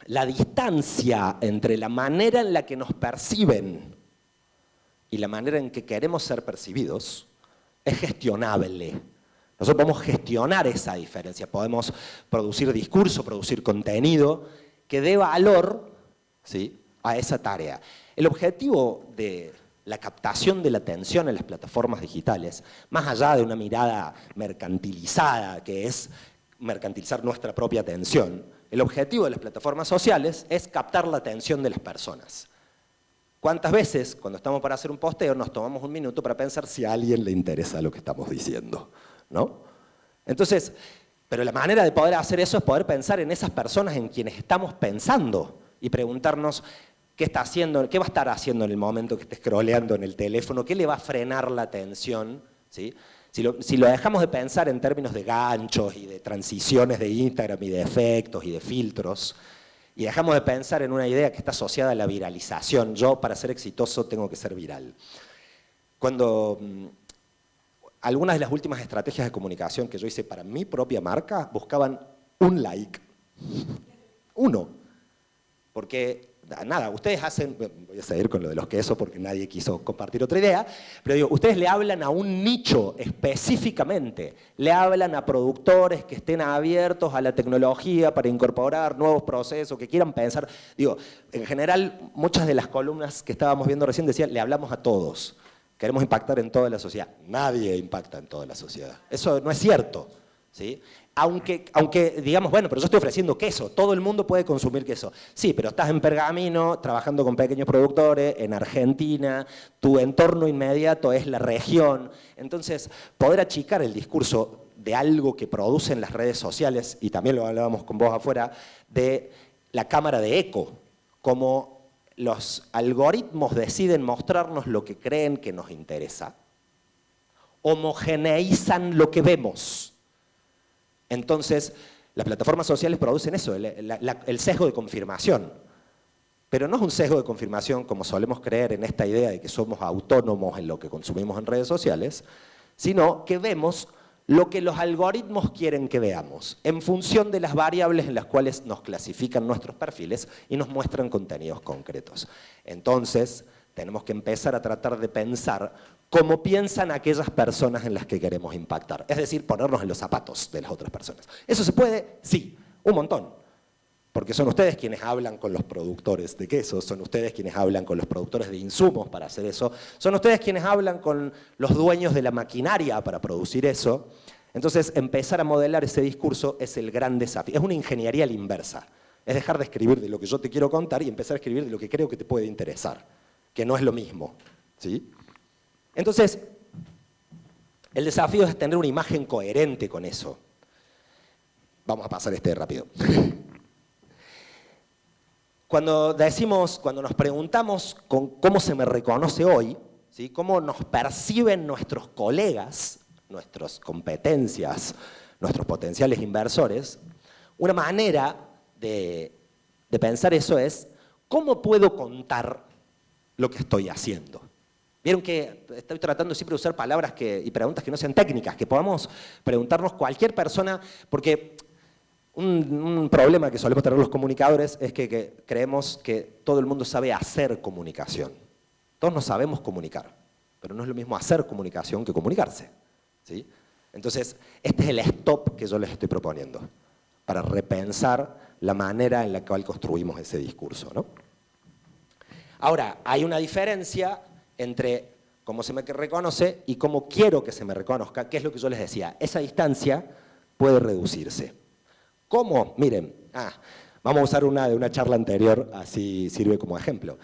la distancia entre la manera en la que nos perciben y la manera en que queremos ser percibidos es gestionable. Nosotros podemos gestionar esa diferencia, podemos producir discurso, producir contenido que dé valor, ¿sí?, a esa tarea. El objetivo de la captación de la atención en las plataformas digitales, más allá de una mirada mercantilizada, que es mercantilizar nuestra propia atención, el objetivo de las plataformas sociales es captar la atención de las personas. ¿Cuántas veces, cuando estamos para hacer un posteo, nos tomamos un minuto para pensar si a alguien le interesa lo que estamos diciendo? ¿No? Entonces, pero la manera de poder hacer eso es poder pensar en esas personas en quienes estamos pensando y preguntarnos qué está haciendo, qué va a estar haciendo en el momento que esté scrolleando en el teléfono, qué le va a frenar la atención, ¿sí? Si lo dejamos de pensar en términos de ganchos y de transiciones de Instagram y de efectos y de filtros, y dejamos de pensar en una idea que está asociada a la viralización, yo para ser exitoso tengo que ser viral. Cuando algunas de las últimas estrategias de comunicación que yo hice para mi propia marca buscaban un like. Uno. Porque, nada, ustedes hacen, voy a seguir con lo de los quesos porque nadie quiso compartir otra idea, pero digo, ustedes le hablan a un nicho específicamente, le hablan a productores que estén abiertos a la tecnología para incorporar nuevos procesos, que quieran pensar. Digo, en general, muchas de las columnas que estábamos viendo recién decían, le hablamos a todos. Queremos impactar en toda la sociedad. Nadie impacta en toda la sociedad. Eso no es cierto, ¿sí? Aunque digamos, bueno, pero yo estoy ofreciendo queso, todo el mundo puede consumir queso. Sí, pero estás en Pergamino, trabajando con pequeños productores, en Argentina, tu entorno inmediato es la región. Entonces, poder achicar el discurso de algo que producen las redes sociales, y también lo hablábamos con vos afuera, de la cámara de eco, como los algoritmos deciden mostrarnos lo que creen que nos interesa, homogeneizan lo que vemos. Entonces, las plataformas sociales producen eso, el sesgo de confirmación. Pero no es un sesgo de confirmación como solemos creer en esta idea de que somos autónomos en lo que consumimos en redes sociales, sino que vemos lo que los algoritmos quieren que veamos, en función de las variables en las cuales nos clasifican nuestros perfiles y nos muestran contenidos concretos. Entonces, tenemos que empezar a tratar de pensar cómo piensan aquellas personas en las que queremos impactar. Es decir, ponernos en los zapatos de las otras personas. ¿Eso se puede? Sí, un montón. Porque son ustedes quienes hablan con los productores de queso, son ustedes quienes hablan con los productores de insumos para hacer eso, son ustedes quienes hablan con los dueños de la maquinaria para producir eso. Entonces, empezar a modelar ese discurso es el gran desafío. Es una ingeniería a la inversa. Es dejar de escribir de lo que yo te quiero contar y empezar a escribir de lo que creo que te puede interesar, que no es lo mismo, ¿sí? Entonces, el desafío es tener una imagen coherente con eso. Vamos a pasar rápido. Cuando nos preguntamos cómo se me reconoce hoy, ¿sí? Cómo nos perciben nuestros colegas, nuestras competencias, nuestros potenciales inversores, una manera de pensar eso es, ¿cómo puedo contar lo que estoy haciendo? Vieron que estoy tratando siempre de usar palabras y preguntas que no sean técnicas, que podamos preguntarnos cualquier persona, porque un problema que solemos tener los comunicadores es que creemos que todo el mundo sabe hacer comunicación. Todos no sabemos comunicar, pero no es lo mismo hacer comunicación que comunicarse, ¿sí? Entonces, este es el stop que yo les estoy proponiendo, para repensar la manera en la cual construimos ese discurso, ¿no? Ahora, hay una diferencia entre cómo se me reconoce y cómo quiero que se me reconozca, que es lo que yo les decía. Esa distancia puede reducirse. ¿Cómo? Miren, vamos a usar una de una charla anterior, así sirve como ejemplo.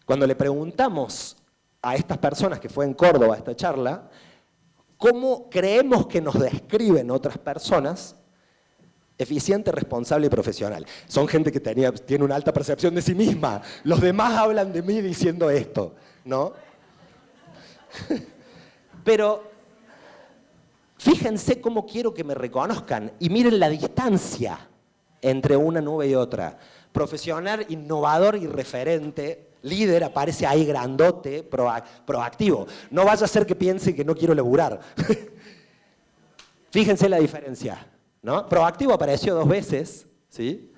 Cuando le preguntamos a estas personas que fue en Córdoba a esta charla, ¿cómo creemos que nos describen otras personas? Eficiente, responsable y profesional. Son gente que tiene una alta percepción de sí misma. Los demás hablan de mí diciendo esto, ¿no? Pero fíjense cómo quiero que me reconozcan y miren la distancia entre una nube y otra. Profesional, innovador y referente, líder, aparece ahí grandote, proactivo. No vaya a ser que piensen que no quiero laburar. Fíjense la diferencia, ¿no? Proactivo apareció 2 veces, ¿sí?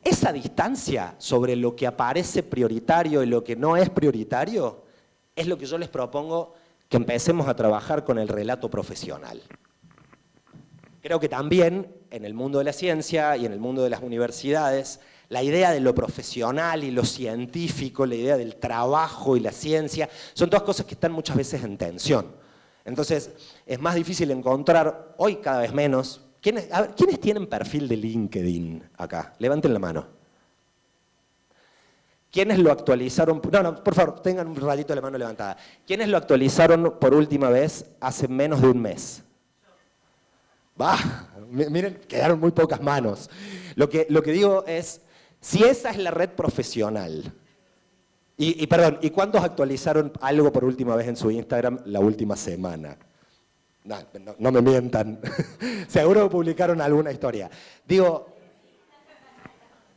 Esa distancia sobre lo que aparece prioritario y lo que no es prioritario es lo que yo les propongo que empecemos a trabajar con el relato profesional. Creo que también en el mundo de la ciencia y en el mundo de las universidades, la idea de lo profesional y lo científico, la idea del trabajo y la ciencia, son 2 cosas que están muchas veces en tensión. Entonces, es más difícil encontrar, hoy cada vez menos. ¿Quiénes tienen perfil de LinkedIn acá? Levanten la mano. ¿Quiénes lo actualizaron? No, por favor, tengan un ratito la mano levantada. ¿Quiénes lo actualizaron por última vez hace menos de un mes? Miren, quedaron muy pocas manos. Lo que digo es, si esa es la red profesional, ¿y cuántos actualizaron algo por última vez en su Instagram la última semana? No me mientan. Seguro que publicaron alguna historia. Digo,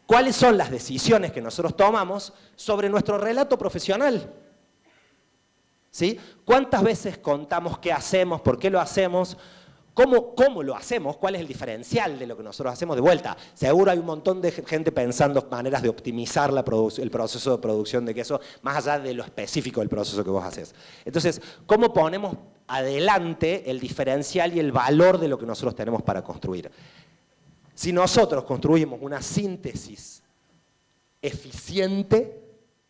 ¿cuáles son las decisiones que nosotros tomamos sobre nuestro relato profesional? ¿Sí? ¿Cuántas veces contamos qué hacemos, por qué lo hacemos? ¿Cómo lo hacemos? ¿Cuál es el diferencial de lo que nosotros hacemos? De vuelta, seguro hay un montón de gente pensando maneras de optimizar el proceso de producción de queso, más allá de lo específico del proceso que vos haces. Entonces, ¿cómo ponemos adelante el diferencial y el valor de lo que nosotros tenemos para construir? Si nosotros construimos una síntesis eficiente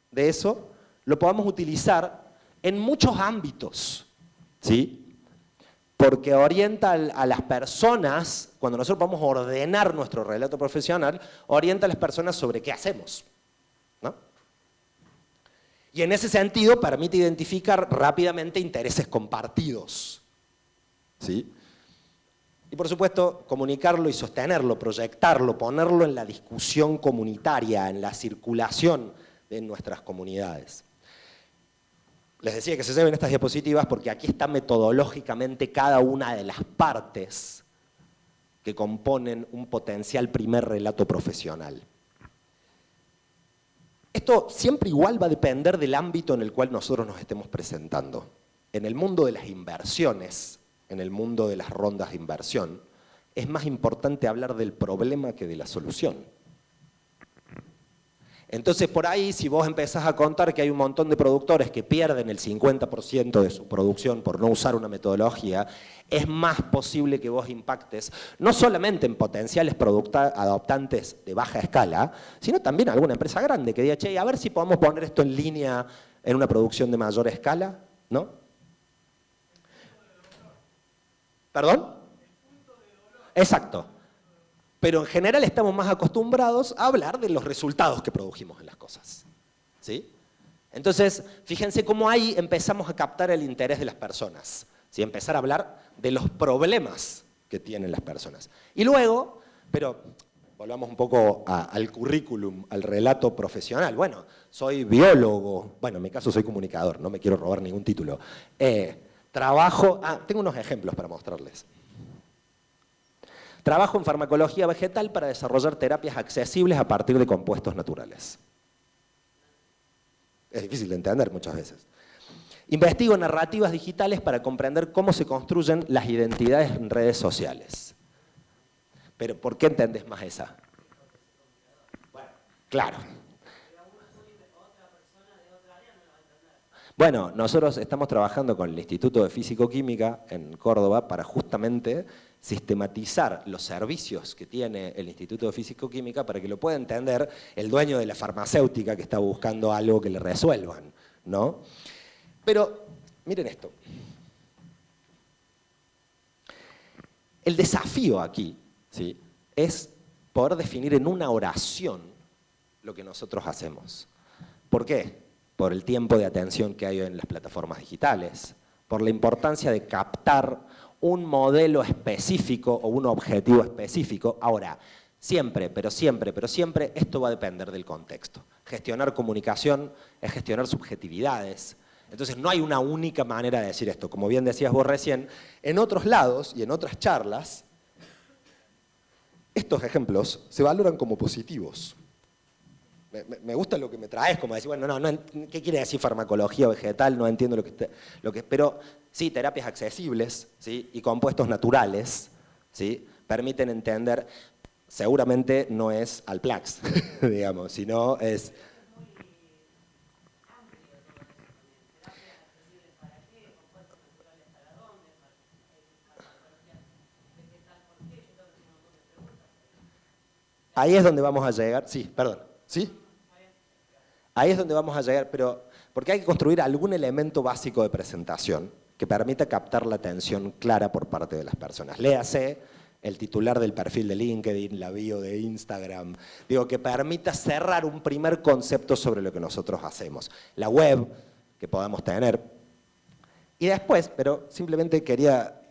de eso, lo podemos utilizar en muchos ámbitos, ¿sí? porque orienta a las personas, cuando nosotros vamos a ordenar nuestro relato profesional, orienta a las personas sobre qué hacemos, ¿no? Y en ese sentido permite identificar rápidamente intereses compartidos, ¿sí? Y por supuesto, comunicarlo y sostenerlo, proyectarlo, ponerlo en la discusión comunitaria, en la circulación de nuestras comunidades. Les decía que se lleven estas diapositivas porque aquí está metodológicamente cada una de las partes que componen un potencial primer relato profesional. Esto siempre igual va a depender del ámbito en el cual nosotros nos estemos presentando. En el mundo de las inversiones, en el mundo de las rondas de inversión, es más importante hablar del problema que de la solución. Entonces, por ahí, si vos empezás a contar que hay un montón de productores que pierden el 50% de su producción por no usar una metodología, es más posible que vos impactes no solamente en potenciales adoptantes de baja escala, sino también a alguna empresa grande que diga, che, a ver si podemos poner esto en línea en una producción de mayor escala, ¿no? ¿Perdón? Exacto. Pero en general estamos más acostumbrados a hablar de los resultados que produjimos en las cosas, ¿sí? Entonces, fíjense cómo ahí empezamos a captar el interés de las personas, ¿sí? Empezar a hablar de los problemas que tienen las personas. Y luego, pero volvamos un poco al currículum, al relato profesional. Bueno, soy biólogo, bueno, en mi caso soy comunicador, no me quiero robar ningún título. Trabajo, tengo unos ejemplos para mostrarles. Trabajo en farmacología vegetal para desarrollar terapias accesibles a partir de compuestos naturales. Es difícil de entender muchas veces. Investigo narrativas digitales para comprender cómo se construyen las identidades en redes sociales. Pero ¿por qué entendés más esa? Bueno, claro. Bueno, nosotros estamos trabajando con el Instituto de Físico-Química en Córdoba para justamente sistematizar los servicios que tiene el Instituto de Físico-Química para que lo pueda entender el dueño de la farmacéutica que está buscando algo que le resuelvan, ¿no? Pero, miren esto. El desafío aquí, ¿sí?, es poder definir en una oración lo que nosotros hacemos. ¿Por qué? Por el tiempo de atención que hay en las plataformas digitales, por la importancia de captar un modelo específico o un objetivo específico. Ahora, siempre, esto va a depender del contexto. Gestionar comunicación es gestionar subjetividades. Entonces no hay una única manera de decir esto. Como bien decías vos recién, en otros lados y en otras charlas, estos ejemplos se valoran como positivos. Me gusta lo que me traes, como decir, bueno, ¿qué quiere decir farmacología vegetal? No entiendo lo que pero sí, terapias accesibles, ¿sí?, y compuestos naturales, ¿sí?, permiten entender, seguramente no es Alplax, digamos, sino es... Ahí es donde vamos a llegar, sí, perdón, ¿sí? Ahí es donde vamos a llegar, pero porque hay que construir algún elemento básico de presentación que permita captar la atención clara por parte de las personas. Léase el titular del perfil de LinkedIn, la bio de Instagram, digo, que permita cerrar un primer concepto sobre lo que nosotros hacemos. La web que podamos tener. Y después, pero simplemente quería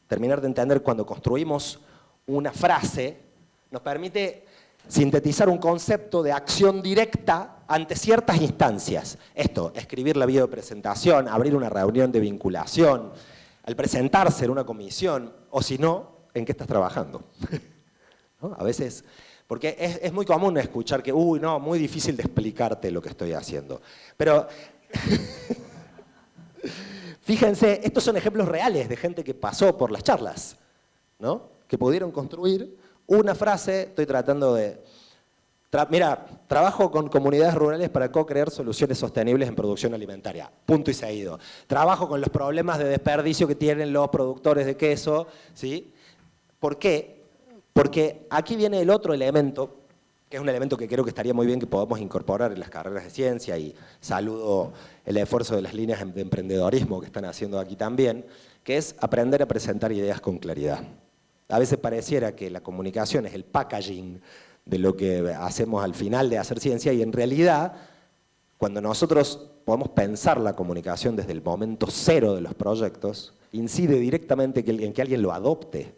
terminar de entender, cuando construimos una frase, nos permite sintetizar un concepto de acción directa ante ciertas instancias. Esto, escribir la video de presentación, abrir una reunión de vinculación, al presentarse en una comisión, o si no, ¿en qué estás trabajando? ¿No? A veces, porque es muy común escuchar que, muy difícil de explicarte lo que estoy haciendo. Pero, fíjense, estos son ejemplos reales de gente que pasó por las charlas, ¿no?, que pudieron construir una frase. Estoy tratando de... trabajo con comunidades rurales para co-crear soluciones sostenibles en producción alimentaria. Punto y seguido. Trabajo con los problemas de desperdicio que tienen los productores de queso, ¿sí? ¿Por qué? Porque aquí viene el otro elemento que es un elemento que creo que estaría muy bien que podamos incorporar en las carreras de ciencia, y saludo el esfuerzo de las líneas de emprendedorismo que están haciendo aquí también, que es aprender a presentar ideas con claridad. A veces pareciera que la comunicación es el packaging de lo que hacemos al final de hacer ciencia, y en realidad, cuando nosotros podemos pensar la comunicación desde el momento cero de los proyectos, incide directamente en que alguien lo adopte.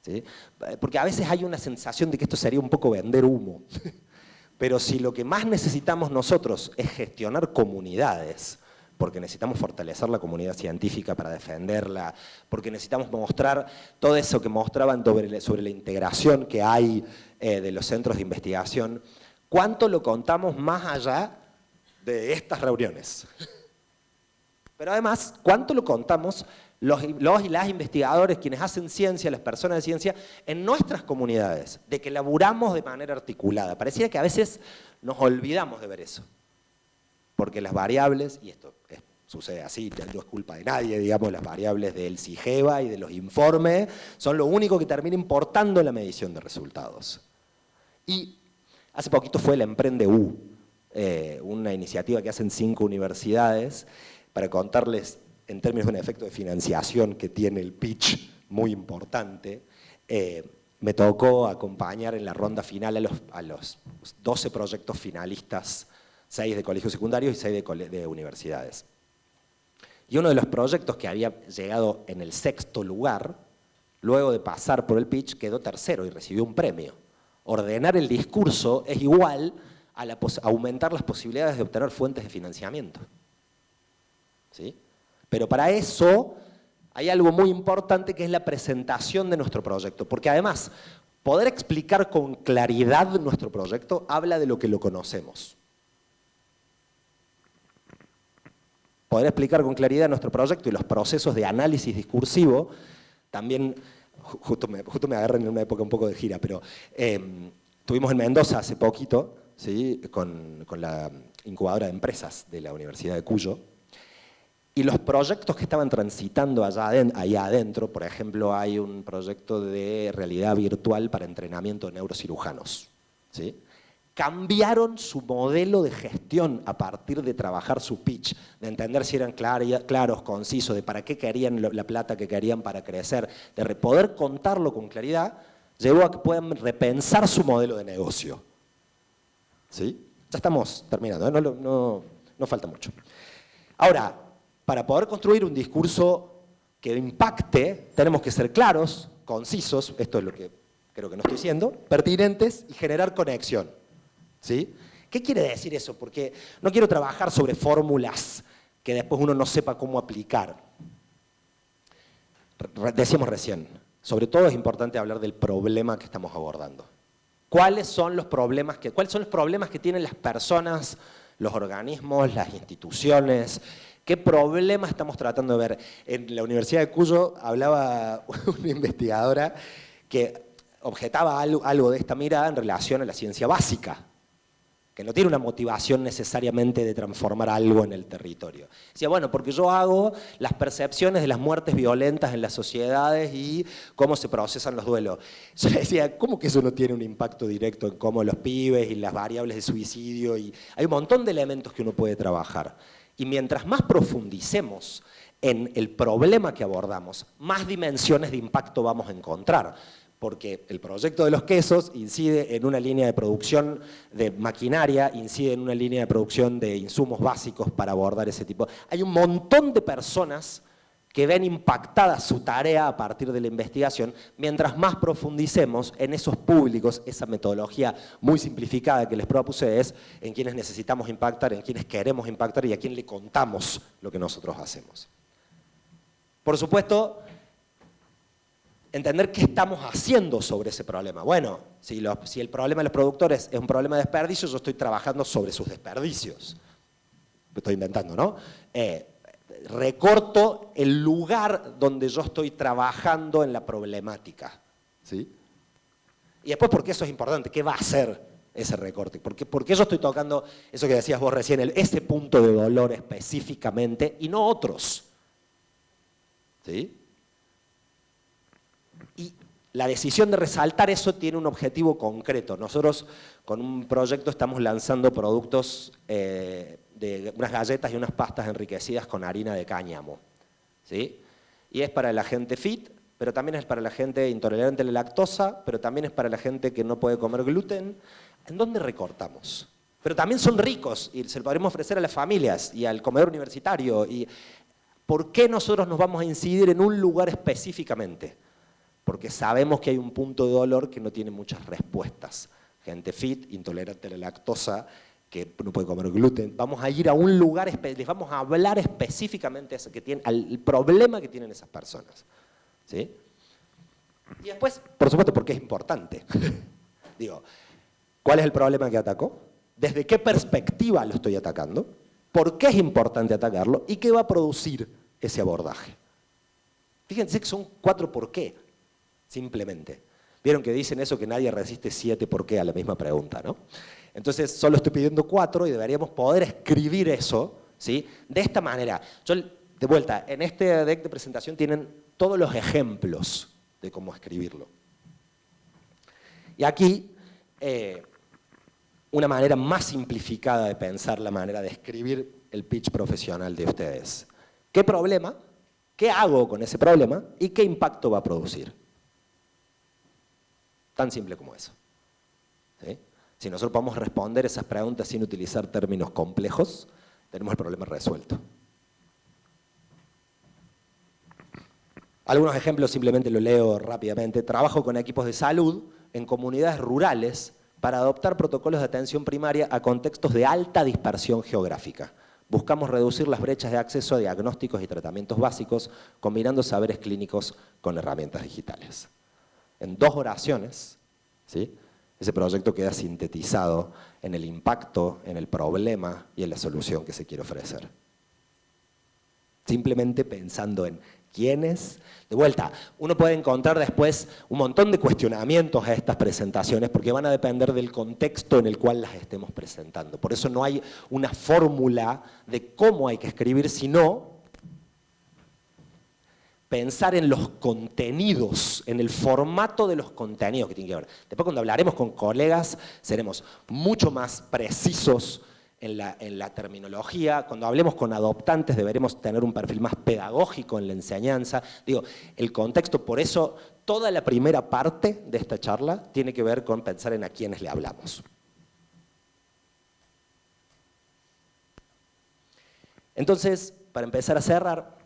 ¿Sí? Porque a veces hay una sensación de que esto sería un poco vender humo. Pero si lo que más necesitamos nosotros es gestionar comunidades, porque necesitamos fortalecer la comunidad científica para defenderla, porque necesitamos mostrar todo eso que mostraban sobre la integración que hay de los centros de investigación, ¿cuánto lo contamos más allá de estas reuniones? Pero además, ¿cuánto lo contamos los y las investigadores, quienes hacen ciencia, las personas de ciencia, en nuestras comunidades, de que laburamos de manera articulada? Pareciera que a veces nos olvidamos de ver eso, porque las variables, y esto sucede así, no es culpa de nadie, digamos, las variables del CIGEVA y de los informes son lo único que termina importando en la medición de resultados. Y hace poquito fue la EmprendeU, una iniciativa que hacen 5 universidades, para contarles en términos de un efecto de financiación que tiene el pitch muy importante. Me tocó acompañar en la ronda final a los 12 proyectos finalistas, 6 de colegios secundarios y 6 de universidades. Y uno de los proyectos que había llegado en el 6º lugar, luego de pasar por el pitch, quedó 3º y recibió un premio. Ordenar el discurso es igual a aumentar las posibilidades de obtener fuentes de financiamiento. ¿Sí? Pero para eso hay algo muy importante, que es la presentación de nuestro proyecto, porque además poder explicar con claridad nuestro proyecto habla de lo que lo conocemos. Poder explicar con claridad nuestro proyecto y los procesos de análisis discursivo, también, justo me agarran en una época un poco de gira, pero estuvimos en Mendoza hace poquito, ¿sí? con la incubadora de empresas de la Universidad de Cuyo, y los proyectos que estaban transitando allá adentro, por ejemplo, hay un proyecto de realidad virtual para entrenamiento de neurocirujanos, ¿sí? Cambiaron su modelo de gestión a partir de trabajar su pitch, de entender si eran claros, concisos, de para qué querían la plata que querían para crecer, de poder contarlo con claridad, llevó a que puedan repensar su modelo de negocio. ¿Sí? Ya estamos terminando, ¿eh? No falta mucho. Ahora, para poder construir un discurso que impacte, tenemos que ser claros, concisos, esto es lo que creo que no estoy diciendo, pertinentes y generar conexión. ¿Sí? ¿Qué quiere decir eso? Porque no quiero trabajar sobre fórmulas que después uno no sepa cómo aplicar. Decíamos recién, sobre todo es importante hablar del problema que estamos abordando. ¿Cuáles son los problemas que tienen las personas, los organismos, las instituciones? ¿Qué problema estamos tratando de ver? En la Universidad de Cuyo hablaba una investigadora que objetaba algo de esta mirada en relación a la ciencia básica, que no tiene una motivación necesariamente de transformar algo en el territorio. Decía, bueno, porque yo hago las percepciones de las muertes violentas en las sociedades y cómo se procesan los duelos. Yo le decía, ¿cómo que eso no tiene un impacto directo en cómo los pibes y las variables de suicidio? Y hay un montón de elementos que uno puede trabajar. Y mientras más profundicemos en el problema que abordamos, más dimensiones de impacto vamos a encontrar. Porque el proyecto de los quesos incide en una línea de producción de maquinaria, incide en una línea de producción de insumos básicos para abordar ese tipo. Hay un montón de personas que ven impactada su tarea a partir de la investigación, mientras más profundicemos en esos públicos, esa metodología muy simplificada que les propuse es en quienes necesitamos impactar, en quienes queremos impactar y a quien le contamos lo que nosotros hacemos. Por supuesto, entender qué estamos haciendo sobre ese problema. Bueno, si el problema de los productores es un problema de desperdicio, yo estoy trabajando sobre sus desperdicios. Lo estoy inventando, ¿no? Recorto el lugar donde yo estoy trabajando en la problemática. ¿Sí? Y después, ¿por qué eso es importante? ¿Qué va a hacer ese recorte? ¿Por qué yo estoy tocando eso que decías vos recién, ese punto de dolor específicamente y no otros? ¿Sí? Y la decisión de resaltar eso tiene un objetivo concreto. Nosotros con un proyecto estamos lanzando productos de unas galletas y unas pastas enriquecidas con harina de cáñamo, ¿sí? Y es para la gente fit, pero también es para la gente intolerante a la lactosa, pero también es para la gente que no puede comer gluten. ¿En dónde recortamos? Pero también son ricos y se lo podremos ofrecer a las familias y al comedor universitario. Y ¿por qué nosotros nos vamos a incidir en un lugar específicamente? Porque sabemos que hay un punto de dolor que no tiene muchas respuestas. Gente fit, intolerante a la lactosa, que no puede comer gluten. Vamos a ir a un lugar, les vamos a hablar específicamente al problema que tienen esas personas, ¿sí? Y después, por supuesto, porque es importante. Digo, ¿cuál es el problema que atacó? ¿Desde qué perspectiva lo estoy atacando? ¿Por qué es importante atacarlo? ¿Y qué va a producir ese abordaje? Fíjense que son 4 por qué, simplemente. Vieron que dicen eso, que nadie resiste 7 por qué a la misma pregunta, ¿no? Entonces, solo estoy pidiendo 4 y deberíamos poder escribir eso, ¿sí? De esta manera. Yo, de vuelta, en este deck de presentación tienen todos los ejemplos de cómo escribirlo. Y aquí, una manera más simplificada de pensar la manera de escribir el pitch profesional de ustedes. ¿Qué problema? ¿Qué hago con ese problema? ¿Y qué impacto va a producir? Tan simple como eso, ¿sí? Si nosotros podemos responder esas preguntas sin utilizar términos complejos, tenemos el problema resuelto. Algunos ejemplos simplemente lo leo rápidamente. Trabajo con equipos de salud en comunidades rurales para adoptar protocolos de atención primaria a contextos de alta dispersión geográfica. Buscamos reducir las brechas de acceso a diagnósticos y tratamientos básicos, combinando saberes clínicos con herramientas digitales. En 2 oraciones, ¿sí? Ese proyecto queda sintetizado en el impacto, en el problema y en la solución que se quiere ofrecer. Simplemente pensando en quiénes. De vuelta, uno puede encontrar después un montón de cuestionamientos a estas presentaciones porque van a depender del contexto en el cual las estemos presentando. Por eso no hay una fórmula de cómo hay que escribir, sino pensar en los contenidos, en el formato de los contenidos que tienen que ver. Después, cuando hablaremos con colegas, seremos mucho más precisos en la terminología. Cuando hablemos con adoptantes, deberemos tener un perfil más pedagógico en la enseñanza. Digo, el contexto, por eso, toda la primera parte de esta charla tiene que ver con pensar en a quiénes le hablamos. Entonces, para empezar a cerrar,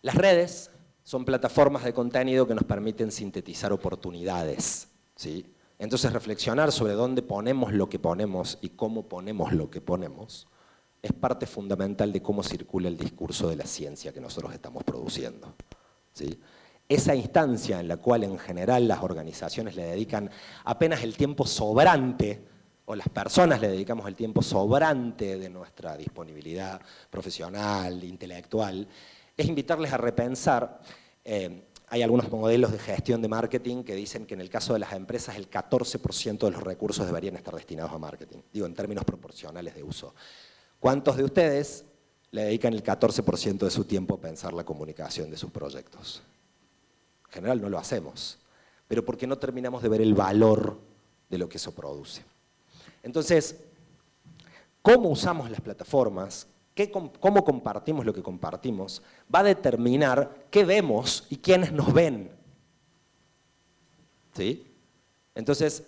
las redes son plataformas de contenido que nos permiten sintetizar oportunidades, ¿sí? Entonces, reflexionar sobre dónde ponemos lo que ponemos y cómo ponemos lo que ponemos es parte fundamental de cómo circula el discurso de la ciencia que nosotros estamos produciendo, ¿sí? Esa instancia en la cual en general las organizaciones le dedican apenas el tiempo sobrante, o las personas le dedicamos el tiempo sobrante de nuestra disponibilidad profesional, intelectual, es invitarles a repensar. Hay algunos modelos de gestión de marketing que dicen que en el caso de las empresas el 14% de los recursos deberían estar destinados a marketing, digo en términos proporcionales de uso. ¿Cuántos de ustedes le dedican el 14% de su tiempo a pensar la comunicación de sus proyectos? En general no lo hacemos, pero porque no terminamos de ver el valor de lo que eso produce. Entonces, ¿cómo usamos las plataformas? Cómo compartimos lo que compartimos, va a determinar qué vemos y quiénes nos ven, ¿sí? Entonces,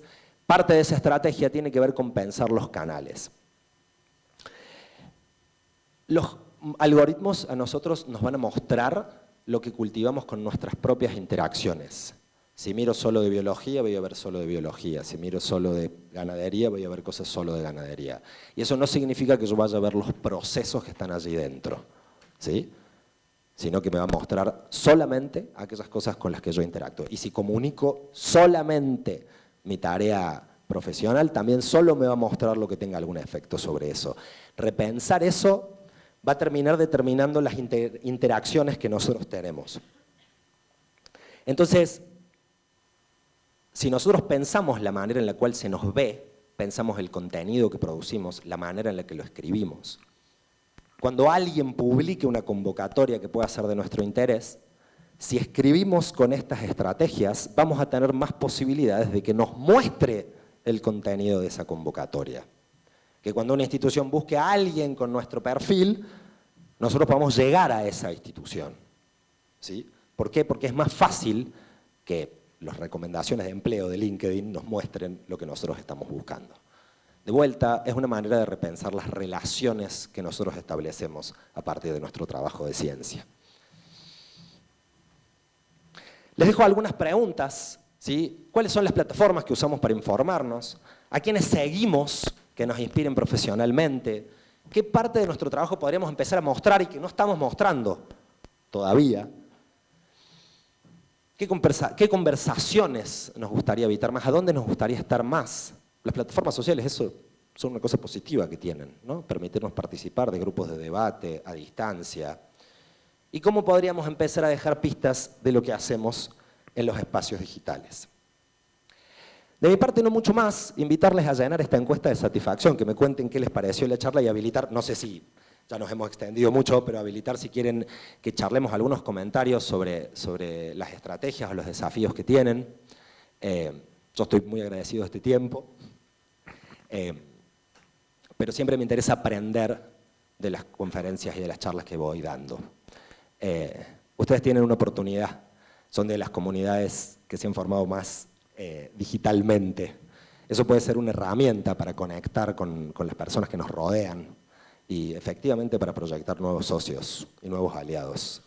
parte de esa estrategia tiene que ver con pensar los canales. Los algoritmos a nosotros nos van a mostrar lo que cultivamos con nuestras propias interacciones. Si miro solo de biología, voy a ver solo de biología. Si miro solo de ganadería, voy a ver cosas solo de ganadería. Y eso no significa que yo vaya a ver los procesos que están allí dentro, ¿sí? Sino que me va a mostrar solamente aquellas cosas con las que yo interactúo. Y si comunico solamente mi tarea profesional, también solo me va a mostrar lo que tenga algún efecto sobre eso. Repensar eso va a terminar determinando las interacciones que nosotros tenemos. Entonces, si nosotros pensamos la manera en la cual se nos ve, pensamos el contenido que producimos, la manera en la que lo escribimos. Cuando alguien publique una convocatoria que pueda ser de nuestro interés, si escribimos con estas estrategias, vamos a tener más posibilidades de que nos muestre el contenido de esa convocatoria. Que cuando una institución busque a alguien con nuestro perfil, nosotros podamos llegar a esa institución. ¿Sí? ¿Por qué? Porque es más fácil que las recomendaciones de empleo de LinkedIn nos muestren lo que nosotros estamos buscando. De vuelta, es una manera de repensar las relaciones que nosotros establecemos a partir de nuestro trabajo de ciencia. Les dejo algunas preguntas, ¿sí? ¿Cuáles son las plataformas que usamos para informarnos? ¿A quiénes seguimos que nos inspiren profesionalmente? ¿Qué parte de nuestro trabajo podríamos empezar a mostrar y que no estamos mostrando todavía? ¿Qué conversaciones nos gustaría evitar más? ¿A dónde nos gustaría estar más? Las plataformas sociales, eso son una cosa positiva que tienen, ¿no? Permitirnos participar de grupos de debate a distancia. ¿Y cómo podríamos empezar a dejar pistas de lo que hacemos en los espacios digitales? De mi parte, no mucho más, invitarles a llenar esta encuesta de satisfacción, que me cuenten qué les pareció la charla y habilitar, no sé si ya nos hemos extendido mucho, pero habilitar si quieren que charlemos algunos comentarios sobre las estrategias o los desafíos que tienen. Yo estoy muy agradecido de este tiempo, pero siempre me interesa aprender de las conferencias y de las charlas que voy dando. Ustedes tienen una oportunidad, son de las comunidades que se han formado más digitalmente. Eso puede ser una herramienta para conectar con las personas que nos rodean y efectivamente para proyectar nuevos socios y nuevos aliados.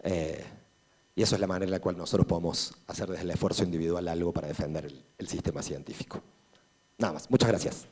Y eso es la manera en la cual nosotros podemos hacer desde el esfuerzo individual algo para defender el sistema científico. Nada más, muchas gracias.